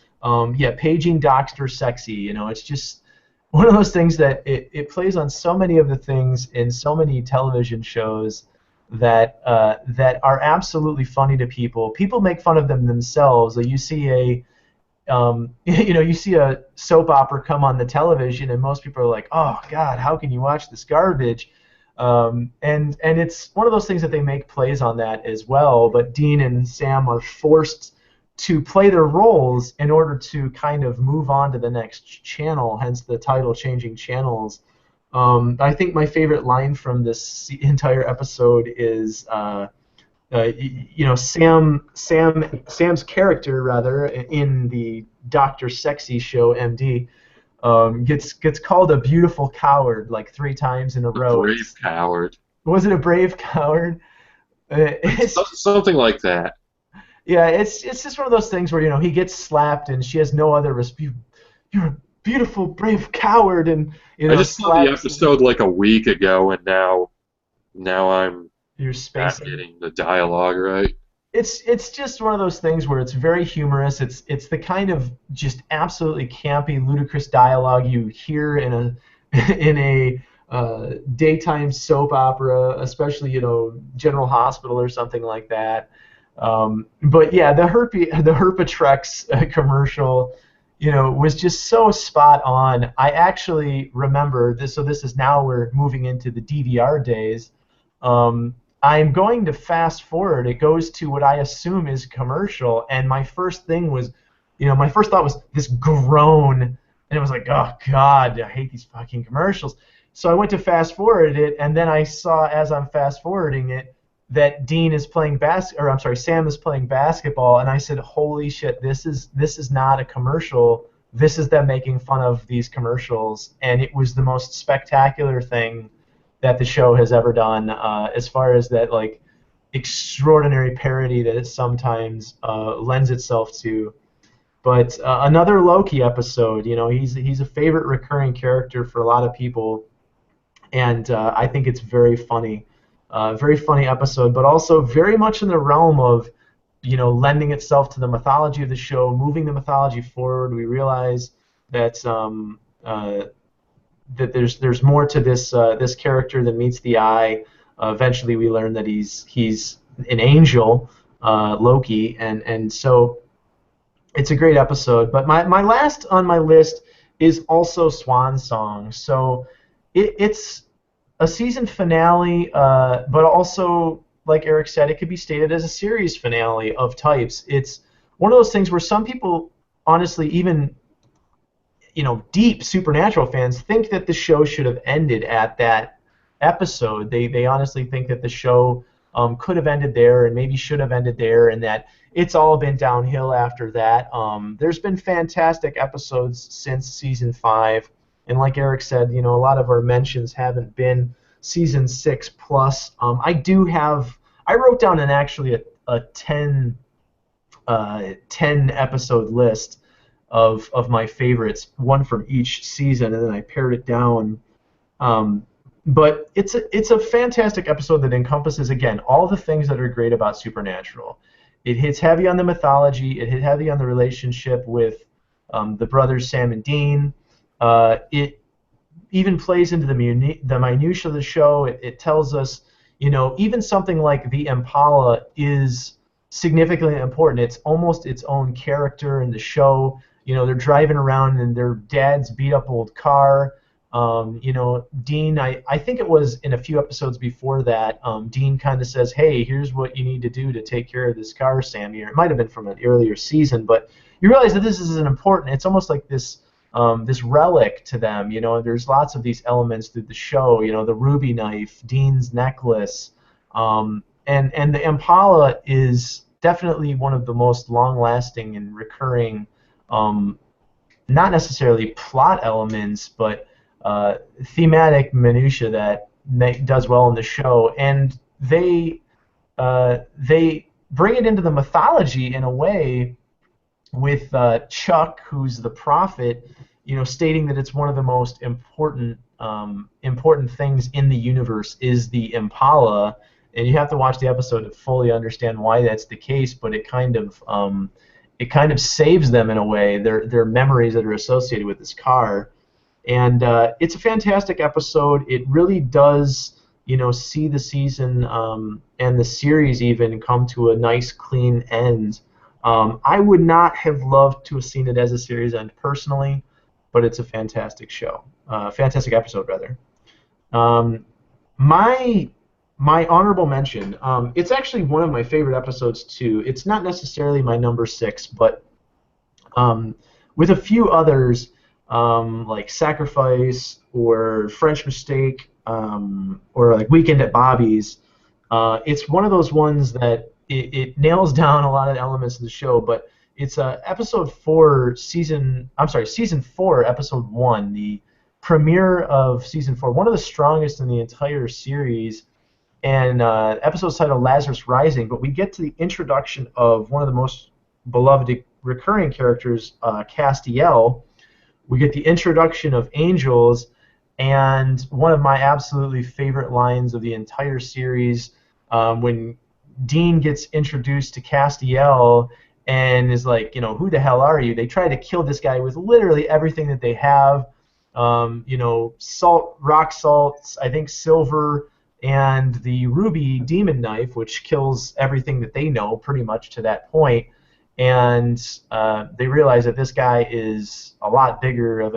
Paging Doctor Sexy, you know, it's just one of those things that it plays on so many of the things in so many television shows that are absolutely funny to people. People make fun of them themselves. Like you see you see a soap opera come on the television, and most people are like, "Oh God, how can you watch this garbage?" And it's one of those things that they make plays on that as well. But Dean and Sam are forced to play their roles in order to kind of move on to the next channel, hence the title, Changing Channels. I think my favorite line from this entire episode is, Sam's character, rather, in the Dr. Sexy show, MD, gets called a beautiful coward like 3 times in a row. Brave coward. Was it a brave coward? Something like that. Yeah, it's just one of those things where, you know, he gets slapped and she has no other response. You're a beautiful, brave coward, and you know. I just saw the episode like a week ago, and now I'm not getting the dialogue right. It's just one of those things where it's very humorous. It's the kind of just absolutely campy, ludicrous dialogue you hear in a daytime soap opera, especially, you know, General Hospital or something like that. But yeah, the Herpetrex commercial, you know, was just so spot on. I actually remember this. So this is now we're moving into the DVR days. I'm going to fast forward. It goes to what I assume is commercial, and my first thing was, you know, my first thought was this groan, and it was like, oh God, I hate these fucking commercials. So I went to fast forward it, and then I saw as I'm fast forwarding it that Sam is playing basketball, and I said, holy shit, this is not a commercial. This is them making fun of these commercials, and it was the most spectacular thing that the show has ever done, as far as that, like, extraordinary parody that it sometimes lends itself to. But another Loki episode, you know, he's a favorite recurring character for a lot of people, and I think it's very funny. Very funny episode, but also very much in the realm of, you know, lending itself to the mythology of the show, moving the mythology forward. We realize that that there's more to this character than meets the eye. Eventually, we learn that he's an angel, Loki, and so it's a great episode. But my last on my list is also Swan Song. So it's a season finale, but also, like Eric said, it could be stated as a series finale of types. It's one of those things where some people, honestly, even, you know, deep Supernatural fans, think that the show should have ended at that episode. They honestly think that the show could have ended there and maybe should have ended there, and that it's all been downhill after that. There's been fantastic episodes since season 5. And like Eric said, you know, a lot of our mentions haven't been season 6 plus. I wrote down actually a 10 10 episode list of my favorites, one from each season, and then I pared it down. But it's a fantastic episode that encompasses, again, all the things that are great about Supernatural. It hits heavy on the mythology. It hit heavy on the relationship with the brothers Sam and Dean. It even plays into the minutia of the show. It tells us, even something like the Impala is significantly important. It's almost its own character in the show. They're driving around in their dad's beat up old car. Dean, I think it was in a few episodes before that, Dean kind of says, hey, here's what you need to do to take care of this car, Sammy. Or it might have been from an earlier season, but you realize that this is an important, it's almost like this relic to them. There's lots of these elements through the show, the ruby knife, Dean's necklace, and the Impala is definitely one of the most long-lasting and recurring, not necessarily plot elements, but thematic minutia that does well in the show, and they bring it into the mythology in a way with Chuck, who's the prophet, stating that it's one of the most important things in the universe is the Impala, and you have to watch the episode to fully understand why that's the case. But it kind of saves them in a way, their memories that are associated with this car. And it's a fantastic episode. It really does, see the season and the series even come to a nice, clean end. I would not have loved to have seen it as a series end personally, but it's a fantastic show. Fantastic episode, rather. My honorable mention, it's actually one of my favorite episodes, too. It's not necessarily my number 6, but with a few others, like Sacrifice or French Mistake, or like Weekend at Bobby's. It's one of those ones that it nails down a lot of elements of the show, but it's season 4, episode 1, the premiere of season 4, one of the strongest in the entire series, and episode's titled Lazarus Rising. But we get to the introduction of one of the most beloved recurring characters, Castiel. We get the introduction of angels, and one of my absolutely favorite lines of the entire series, when Dean gets introduced to Castiel and is like, who the hell are you? They try to kill this guy with literally everything that they have, salt, rock salts, I think silver, and the ruby demon knife, which kills everything that they know pretty much to that point. And they realize that this guy is a lot bigger of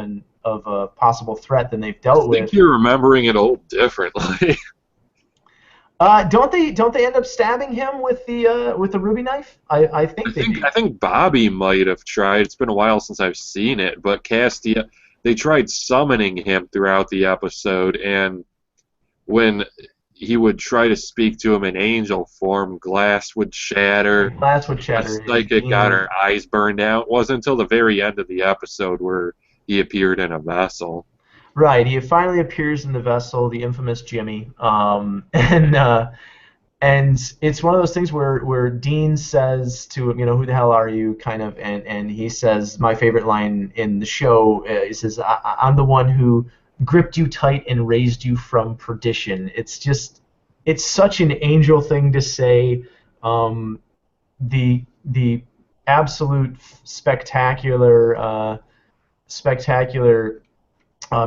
a possible threat than they've dealt with. I think you're remembering it all differently. Don't they end up stabbing him with the ruby knife? I think Bobby might have tried. It's been a while since I've seen it, but Castiel, they tried summoning him throughout the episode, and when he would try to speak to him in angel form, glass would shatter. The psychic got her eyes burned out. It wasn't until the very end of the episode where he appeared in a vessel. Right, he finally appears in the vessel, the infamous Jimmy, and it's one of those things where Dean says to him, who the hell are you, kind of, and he says, my favorite line in the show, he says, I'm the one who gripped you tight and raised you from perdition. It's such an angel thing to say. The absolute spectacular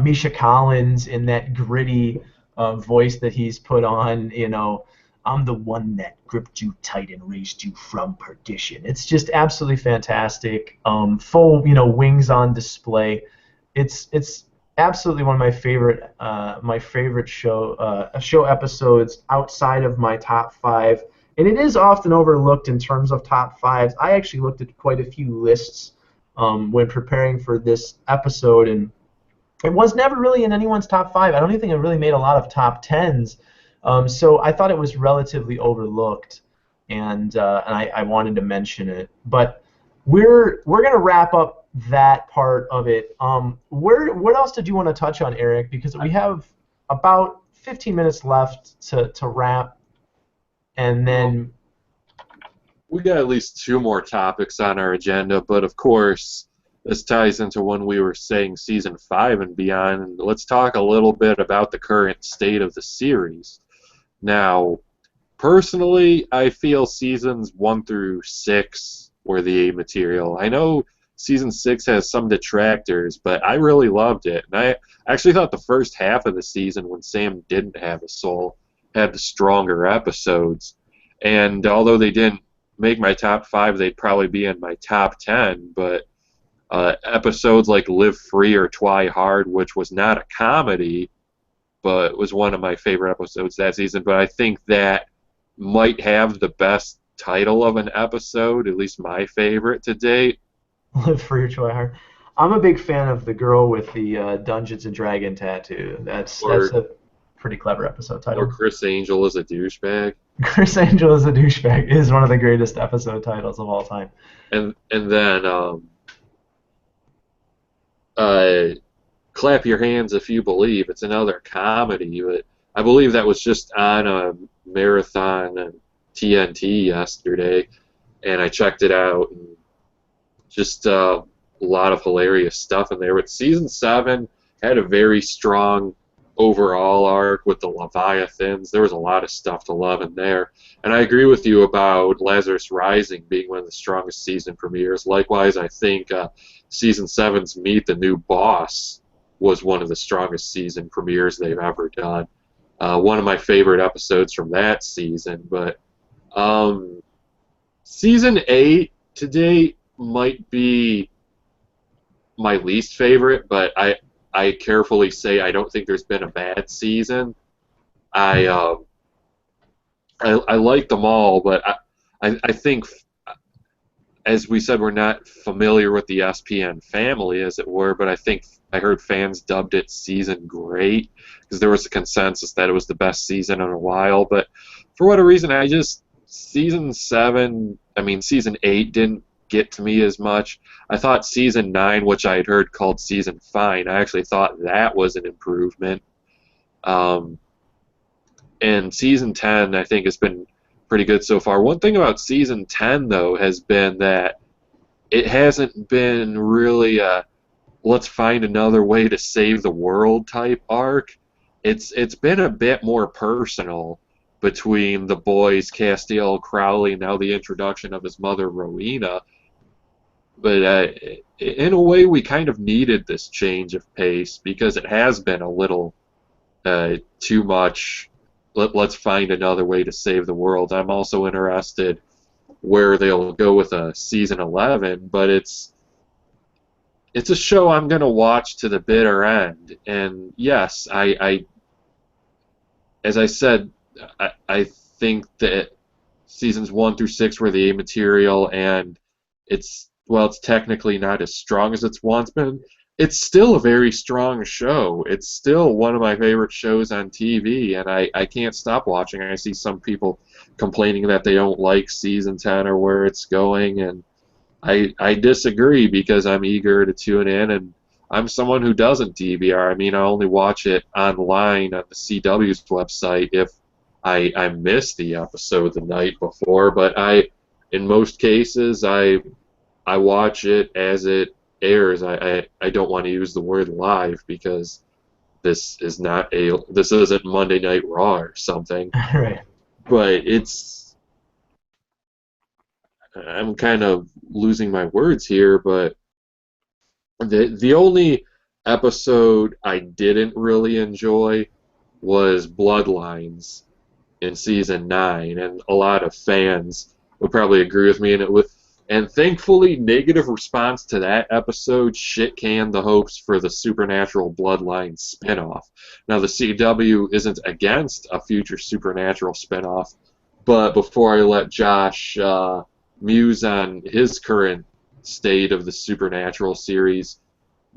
Misha Collins in that gritty voice that he's put on, I'm the one that gripped you tight and raised you from perdition. It's just absolutely fantastic. Full, wings on display. It's absolutely one of my favorite show episodes outside of my top 5, and it is often overlooked in terms of top 5s. I actually looked at quite a few lists when preparing for this episode, and it was never really in anyone's top 5. I don't even think it really made a lot of top 10s, so I thought it was relatively overlooked, and I wanted to mention it. But we're gonna wrap up that part of it. What else did you want to touch on, Eric? Because we have about 15 minutes left to wrap, and then we got at least two more topics on our agenda, but of course, this ties into when we were saying season 5 and beyond. Let's talk a little bit about the current state of the series. Now, personally, I feel seasons 1 through 6 were the A material. I know season 6 has some detractors, but I really loved it. And I actually thought the first half of the season, when Sam didn't have a soul, had the stronger episodes. And although they didn't make my top 5, they'd probably be in my top 10. But episodes like Live Free or Twy Hard, which was not a comedy, but was one of my favorite episodes that season. But I think that might have the best title of an episode, at least my favorite to date. Live free or try hard. I'm a big fan of the girl with the Dungeons and Dragon tattoo. That's Or a pretty clever episode or title. Chris Angel is a douchebag. Chris Angel is a douchebag is one of the greatest episode titles of all time. And then uh, Clap Your Hands If You Believe. It's another comedy, but I believe that was just on a marathon on TNT yesterday, and I checked it out, and just a lot of hilarious stuff in there. But season 7 had a very strong overall arc with the Leviathans. There was a lot of stuff to love in there. And I agree with you about Lazarus Rising being one of the strongest season premieres. Likewise, I think season 7's Meet the New Boss was one of the strongest season premieres they've ever done. One of my favorite episodes from that season. But season 8 to date might be my least favorite, but I carefully say I don't think there's been a bad season. I like them all, but I think, as we said, we're not familiar with the SPN family, as it were, but I think I heard fans dubbed it season great because there was a consensus that it was the best season in a while. But for whatever reason, season 8 didn't get to me as much. I thought season 9, which I had heard called season fine, I actually thought that was an improvement. And season 10, I think, has been pretty good so far. One thing about season 10, though, has been that it hasn't been really a let's find another way to save the world type arc. It's been a bit more personal between the boys, Castiel, Crowley, and now the introduction of his mother, Rowena. But in a way, we kind of needed this change of pace because it has been a little too much. Let's find another way to save the world. I'm also interested where they'll go with a season 11, but it's a show I'm going to watch to the bitter end. And yes, as I said, I think that seasons 1 through 6 were the A material, and it's technically not as strong as it's once been. It's still a very strong show. It's still one of my favorite shows on TV, and I can't stop watching. I see some people complaining that they don't like season 10 or where it's going, and I disagree because I'm eager to tune in, and I'm someone who doesn't DVR. I mean, I only watch it online on the CW's website if I miss the episode the night before, but in most cases, I watch it as it airs. I don't want to use the word live because this isn't Monday Night Raw or something. Right. But I'm kind of losing my words here, but the only episode I didn't really enjoy was Bloodlines in season 9, and a lot of fans would probably agree with me. And thankfully, negative response to that episode shit-canned the hopes for the Supernatural Bloodlines spinoff. Now, the CW isn't against a future Supernatural spinoff, but before I let Josh muse on his current state of the Supernatural series,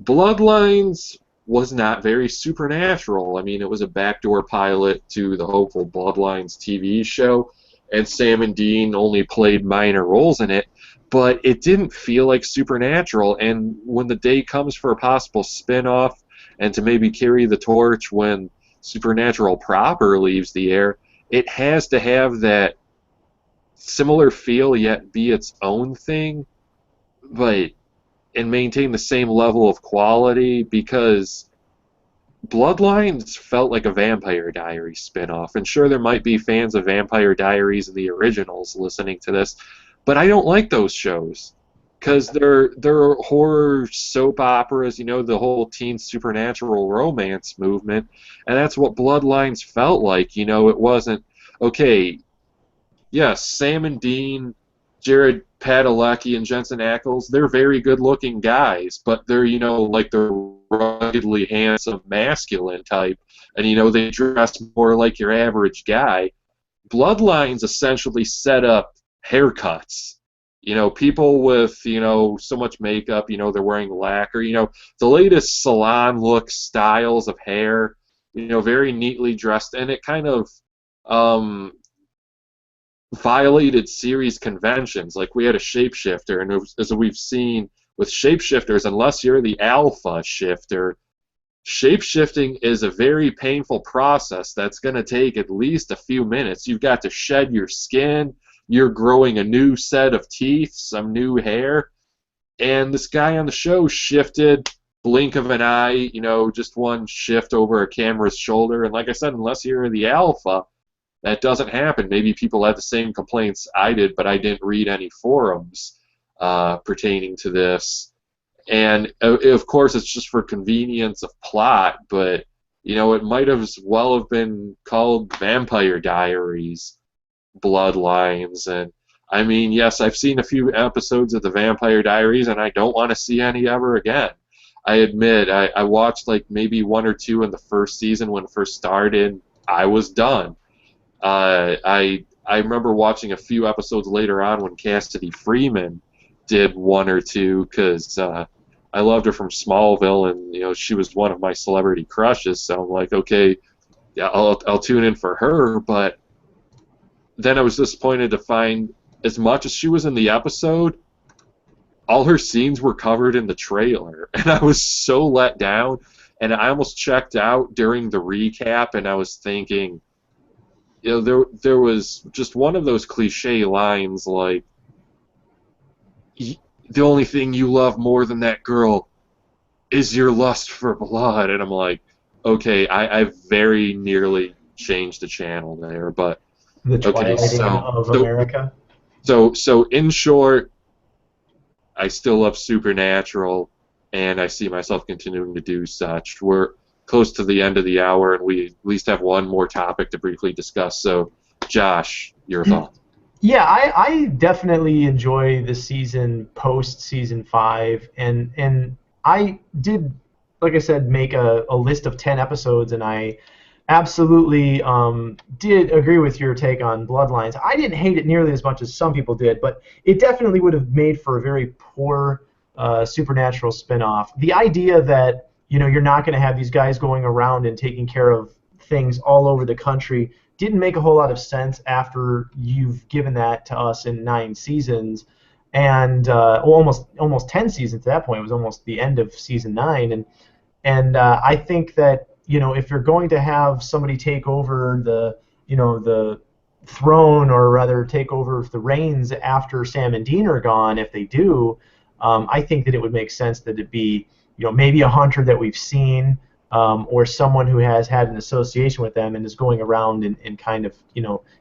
Bloodlines was not very supernatural. I mean, it was a backdoor pilot to the hopeful Bloodlines TV show, and Sam and Dean only played minor roles in it, but it didn't feel like Supernatural. And when the day comes for a possible spin-off and to maybe carry the torch when Supernatural proper leaves the air, it has to have that similar feel yet be its own thing, but and maintain the same level of quality, because Bloodlines felt like a Vampire Diaries spinoff. And sure, there might be fans of Vampire Diaries and the originals listening to this, but I don't like those shows because they're horror soap operas, the whole teen supernatural romance movement, and that's what Bloodlines felt like. It wasn't okay. Yes, Sam and Dean, Jared Padalecki, and Jensen Ackles, they're very good-looking guys, but they're, like the ruggedly handsome masculine type, and, they dress more like your average guy. Bloodlines essentially set up haircuts. People with, so much makeup, they're wearing lacquer, the latest salon look styles of hair, very neatly dressed, and it kind of, violated series conventions. Like, we had a shapeshifter, and as we've seen with shapeshifters, unless you're the alpha shifter, shapeshifting is a very painful process that's going to take at least a few minutes. You've got to shed your skin, you're growing a new set of teeth, some new hair, and this guy on the show shifted, blink of an eye, just one shift over a camera's shoulder, and like I said, unless you're the alpha, that doesn't happen. Maybe people had the same complaints I did, but I didn't read any forums pertaining to this. And, of course, it's just for convenience of plot, but, it might have as well have been called Vampire Diaries, Bloodlines. And, I mean, yes, I've seen a few episodes of the Vampire Diaries, and I don't want to see any ever again. I admit, I watched, like, maybe one or two in the first season when it first started. I was done. I remember watching a few episodes later on when Cassidy Freeman did one or two, because I loved her from Smallville, and she was one of my celebrity crushes. So I'm like, okay, yeah, I'll tune in for her. But then I was disappointed to find, as much as she was in the episode, all her scenes were covered in the trailer, and I was so let down. And I almost checked out during the recap, and I was thinking, there was just one of those cliche lines like, the only thing you love more than that girl is your lust for blood. And I'm like, okay, I very nearly changed the channel there. But The Twilight of America. So in short, I still love Supernatural, and I see myself continuing to do such. We're close to the end of the hour, and we at least have one more topic to briefly discuss. So, Josh, your thoughts? Yeah, I definitely enjoy the season post season 5, and I did, like I said, make a list of 10 episodes, and I absolutely did agree with your take on Bloodlines. I didn't hate it nearly as much as some people did, but it definitely would have made for a very poor Supernatural spinoff. The idea that you're not going to have these guys going around and taking care of things all over the country didn't make a whole lot of sense after you've given that to us in 9 seasons, and almost 10 seasons at that point. It was almost the end of season 9, and I think that if you're going to have somebody take over the throne, or rather take over the reins after Sam and Dean are gone, if they do, I think that it would make sense that it be maybe a hunter that we've seen, or someone who has had an association with them and is going around and kind of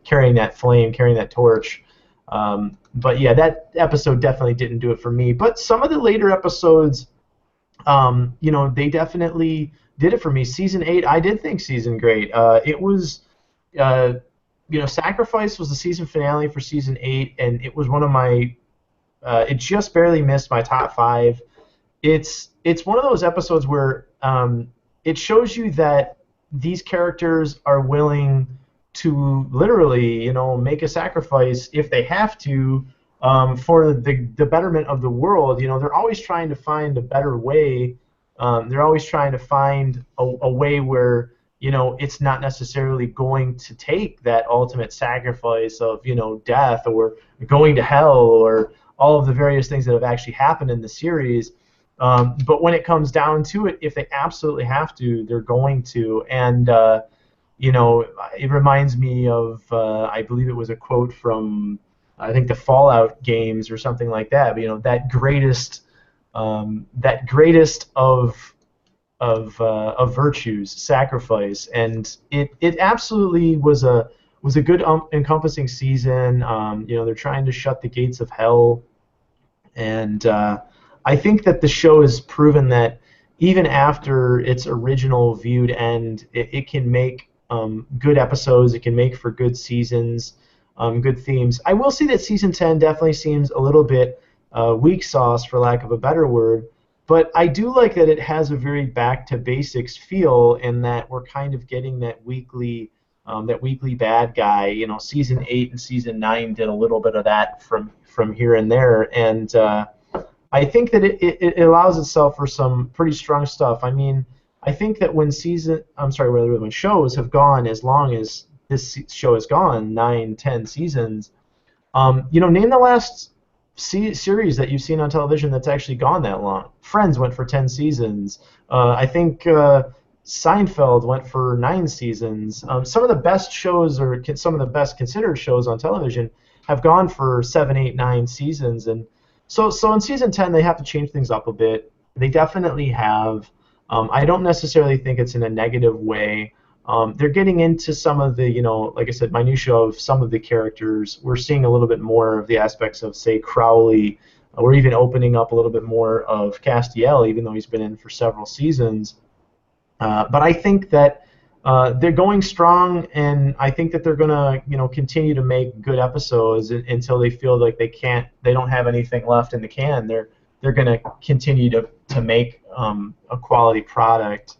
carrying that flame, carrying that torch. But yeah, that episode definitely didn't do it for me. But some of the later episodes, they definitely did it for me. Season 8, I did think season great. It was, Sacrifice was the season finale for season 8, and it was one of my, it just barely missed my top 5. It's one of those episodes where it shows you that these characters are willing to literally, make a sacrifice if they have to, for the betterment of the world. They're always trying to find a better way. They're always trying to find a way where it's not necessarily going to take that ultimate sacrifice of death or going to hell or all of the various things that have actually happened in the series. But when it comes down to it, if they absolutely have to, they're going to. And it reminds me of, I believe it was a quote from I think the Fallout games or something like that. But, that greatest of virtues, sacrifice, and it absolutely was a good encompassing season. They're trying to shut the gates of hell, and I think that the show has proven that even after its original viewed end, it can make good episodes. It can make for good seasons, good themes. I will say that season 10 definitely seems a little bit weak sauce, for lack of a better word. But I do like that it has a very back to basics feel, and that we're kind of getting that weekly bad guy. Season 8 and season 9 did a little bit of that from here and there, and I think that it allows itself for some pretty strong stuff. I mean, I think that when shows have gone as long as this show has gone, 9, 10 seasons, name the last series that you've seen on television that's actually gone that long. Friends went for 10 seasons. I think Seinfeld went for 9 seasons. Some of the best shows, or some of the best considered shows on television, have gone for 7, 8, 9 seasons. And so in season 10, they have to change things up a bit. They definitely have. I don't necessarily think it's in a negative way. They're getting into some of the, like I said, minutia of some of the characters. We're seeing a little bit more of the aspects of, say, Crowley. We're even opening up a little bit more of Castiel, even though he's been in for several seasons. But I think that they're going strong, and I think that they're gonna, continue to make good episodes until they feel like they don't have anything left in the can. They're gonna continue to make a quality product.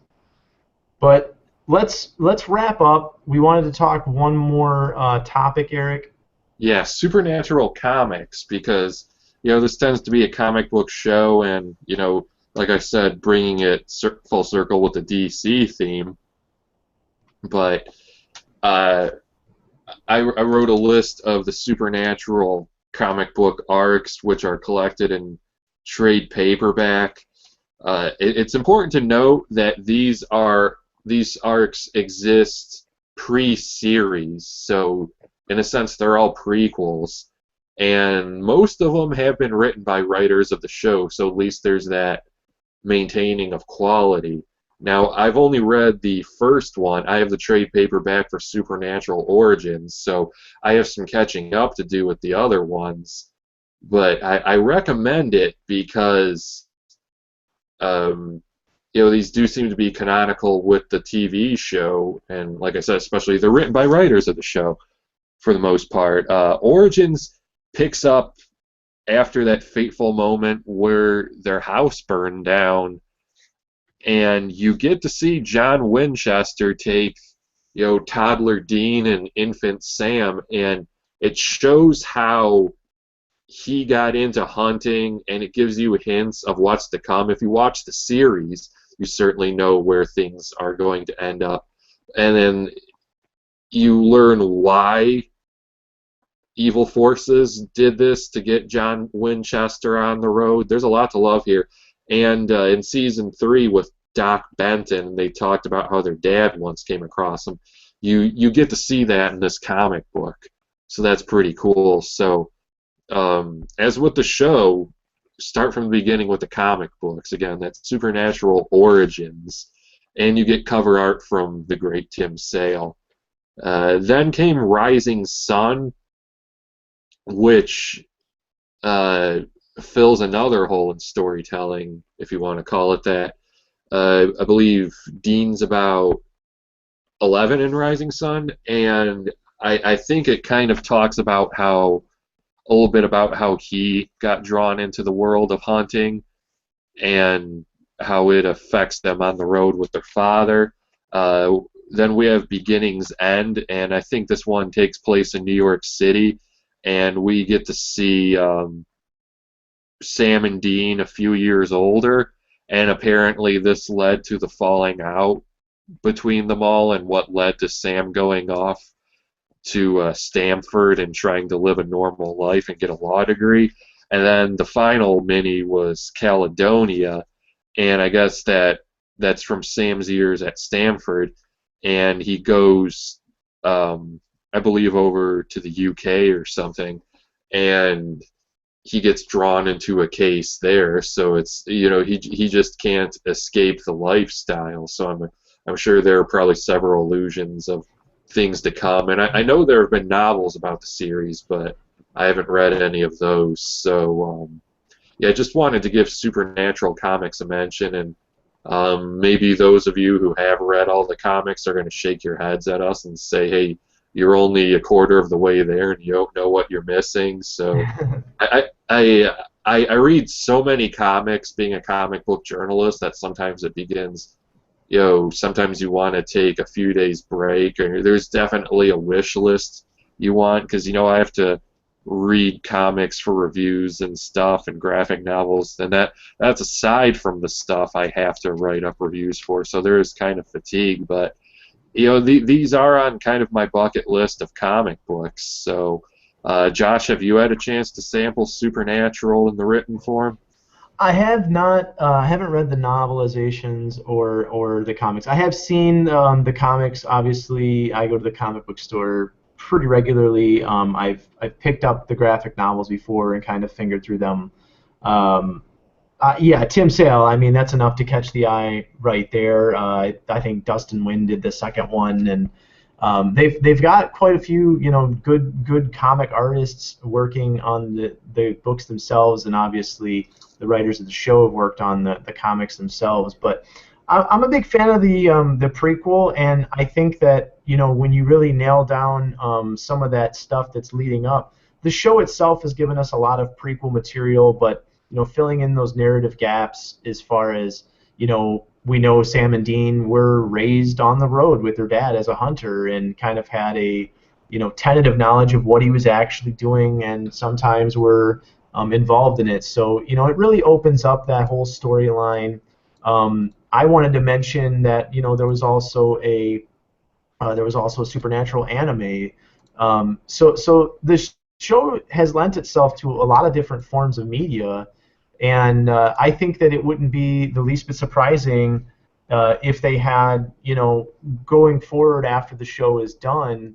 But let's wrap up. We wanted to talk one more topic, Eric. Yeah, Supernatural comics, because this tends to be a comic book show, and like I said, bringing it full circle with the DC theme. But I wrote a list of the Supernatural comic book arcs, which are collected in trade paperback. It's important to note that these arcs exist pre-series, so in a sense they're all prequels, and most of them have been written by writers of the show, so at least there's that maintaining of quality. Now, I've only read the first one. I have the trade paperback for Supernatural Origins, so I have some catching up to do with the other ones. But I recommend it because these do seem to be canonical with the TV show, and like I said, especially they're written by writers of the show for the most part. Origins picks up after that fateful moment where their house burned down, and you get to see John Winchester take, toddler Dean and infant Sam, and it shows how he got into hunting, and it gives you hints of what's to come. If you watch the series, you certainly know where things are going to end up, and then you learn why evil forces did this to get John Winchester on the road. There's a lot to love here. And in season 3 with Doc Benton, they talked about how their dad once came across him. You get to see that in this comic book, so that's pretty cool. So as with the show, start from the beginning with the comic books. Again, that's Supernatural Origins, and you get cover art from the great Tim Sale. Then came Rising Sun, which fills another hole in storytelling, if you want to call it that. I believe Dean's about 11 in Rising Sun, and I think it kind of talks about a little bit about how he got drawn into the world of hunting and how it affects them on the road with their father. Then we have Beginning's End, and I think this one takes place in New York City, and we get to see Sam and Dean a few years older, and apparently this led to the falling out between them all, and what led to Sam going off to Stanford and trying to live a normal life and get a law degree. And then the final mini was Caledonia, and I guess that's from Sam's years at Stanford, and he goes, I believe, over to the UK or something, and he gets drawn into a case there. So it's, he just can't escape the lifestyle. So I'm sure there are probably several allusions of things to come. And I know there have been novels about the series, but I haven't read any of those. So yeah, I just wanted to give Supernatural comics a mention, and maybe those of you who have read all the comics are going to shake your heads at us and say, hey, you're only a quarter of the way there and you don't know what you're missing. So I read so many comics being a comic book journalist that sometimes it begins, sometimes you want to take a few days break, or there's definitely a wish list you want, because, I have to read comics for reviews and stuff and graphic novels, and that's aside from the stuff I have to write up reviews for, so there is kind of fatigue, but these are on kind of my bucket list of comic books. So Josh, have you had a chance to sample Supernatural in the written form? I have not. I haven't read the novelizations or the comics. I have seen the comics. Obviously, I go to the comic book store pretty regularly. I've picked up the graphic novels before and kind of fingered through them. Um, yeah, Tim Sale. I mean, that's enough to catch the eye right there. I think Dustin Wynn did the second one, and they've got quite a few good comic artists working on the books themselves, and obviously the writers of the show have worked on the comics themselves. But I'm a big fan of the prequel, and I think that when you really nail down some of that stuff that's leading up, the show itself has given us a lot of prequel material, but filling in those narrative gaps as far as we know Sam and Dean were raised on the road with their dad as a hunter and kind of had a tentative knowledge of what he was actually doing, and sometimes were involved in it. So it really opens up that whole storyline. I wanted to mention that there was also a Supernatural anime. So this show has lent itself to a lot of different forms of media, and I think that it wouldn't be the least bit surprising if they had, going forward after the show is done,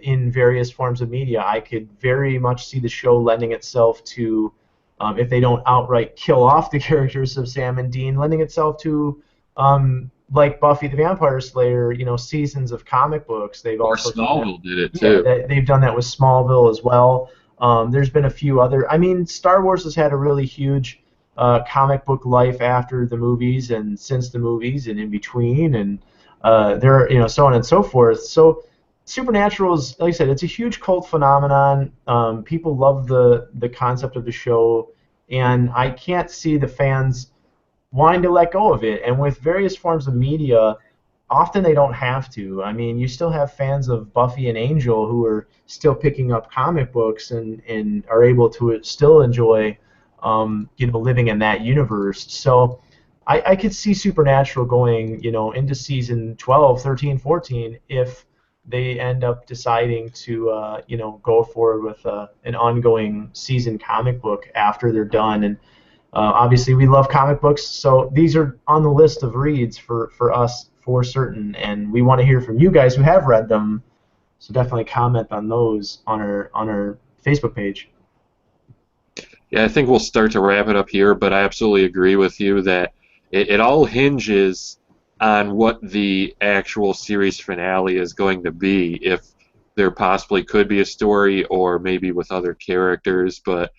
in various forms of media. I could very much see the show lending itself to, if they don't outright kill off the characters of Sam and Dean, lending itself to, like Buffy the Vampire Slayer, seasons of comic books. They've Or also Smallville did it too. Yeah, they've done that with Smallville as well. There's been a few other. I mean, Star Wars has had a really huge comic book life after the movies and since the movies and in between, and there, so on and so forth. So Supernatural is, like I said, it's a huge cult phenomenon. People love the concept of the show, and I can't see the fans wanting to let go of it. And with various forms of media, often they don't have to. I mean, you still have fans of Buffy and Angel who are still picking up comic books and are able to still enjoy, living in that universe. So I could see Supernatural going, into season 12, 13, 14 if they end up deciding to, go forward with an ongoing season comic book after they're done. And obviously, we love comic books, so these are on the list of reads for us for certain, and we want to hear from you guys who have read them. So definitely comment on those on our Facebook page. Yeah, I think we'll start to wrap it up here, but I absolutely agree with you that it all hinges on what the actual series finale is going to be. If there possibly could be a story, or maybe with other characters, but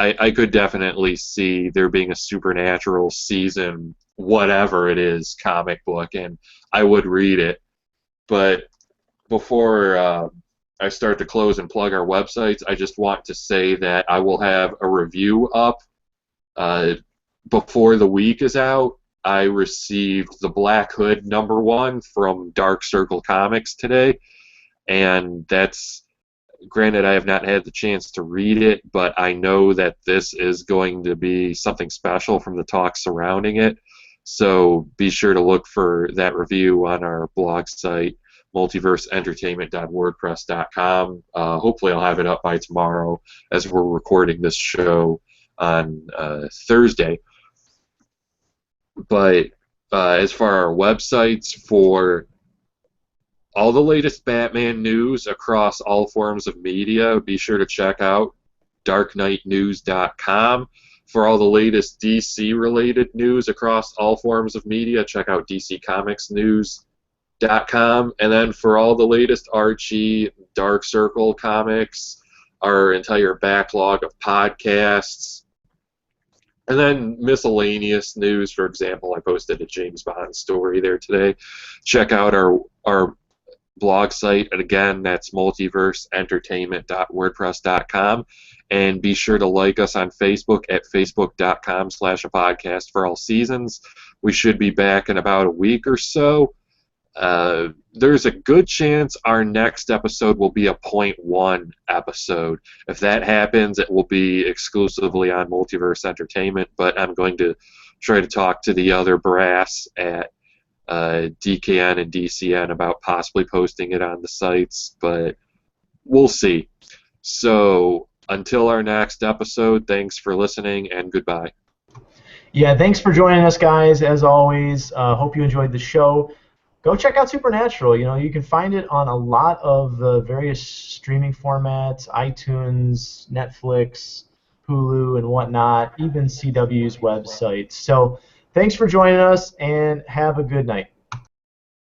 I could definitely see there being a Supernatural season, whatever it is, comic book, and I would read it. But before I start to close and plug our websites, I just want to say that I will have a review up before the week is out. I received the Black Hood #1 from Dark Circle Comics today, and that's, granted, I have not had the chance to read it, but I know that this is going to be something special from the talk surrounding it. So be sure to look for that review on our blog site, multiverseentertainment.wordpress.com. Hopefully I'll have it up by tomorrow, as we're recording this show on Thursday. But as for our websites, for all the latest Batman news across all forms of media, be sure to check out darkknightnews.com. For all the latest DC-related news across all forms of media, check out dccomicsnews.com. And then for all the latest Archie, Dark Circle comics, our entire backlog of podcasts, and then miscellaneous news. For example, I posted a James Bond story there today. Check out our blog site, and again, that's multiverseentertainment.wordpress.com. And be sure to like us on Facebook at facebook.com/a-podcast for all seasons. We should be back in about a week or so. There's a good chance our next episode will be a .1 episode. If that happens, it will be exclusively on Multiverse Entertainment, but I'm going to try to talk to the other brass at DKN and DCN about possibly posting it on the sites, but we'll see. So until our next episode, thanks for listening and goodbye. Yeah, thanks for joining us, guys. As always, hope you enjoyed the show. Go check out Supernatural. You know, you can find it on a lot of the various streaming formats, iTunes, Netflix, Hulu, and whatnot, even CW's website. So thanks for joining us, and have a good night.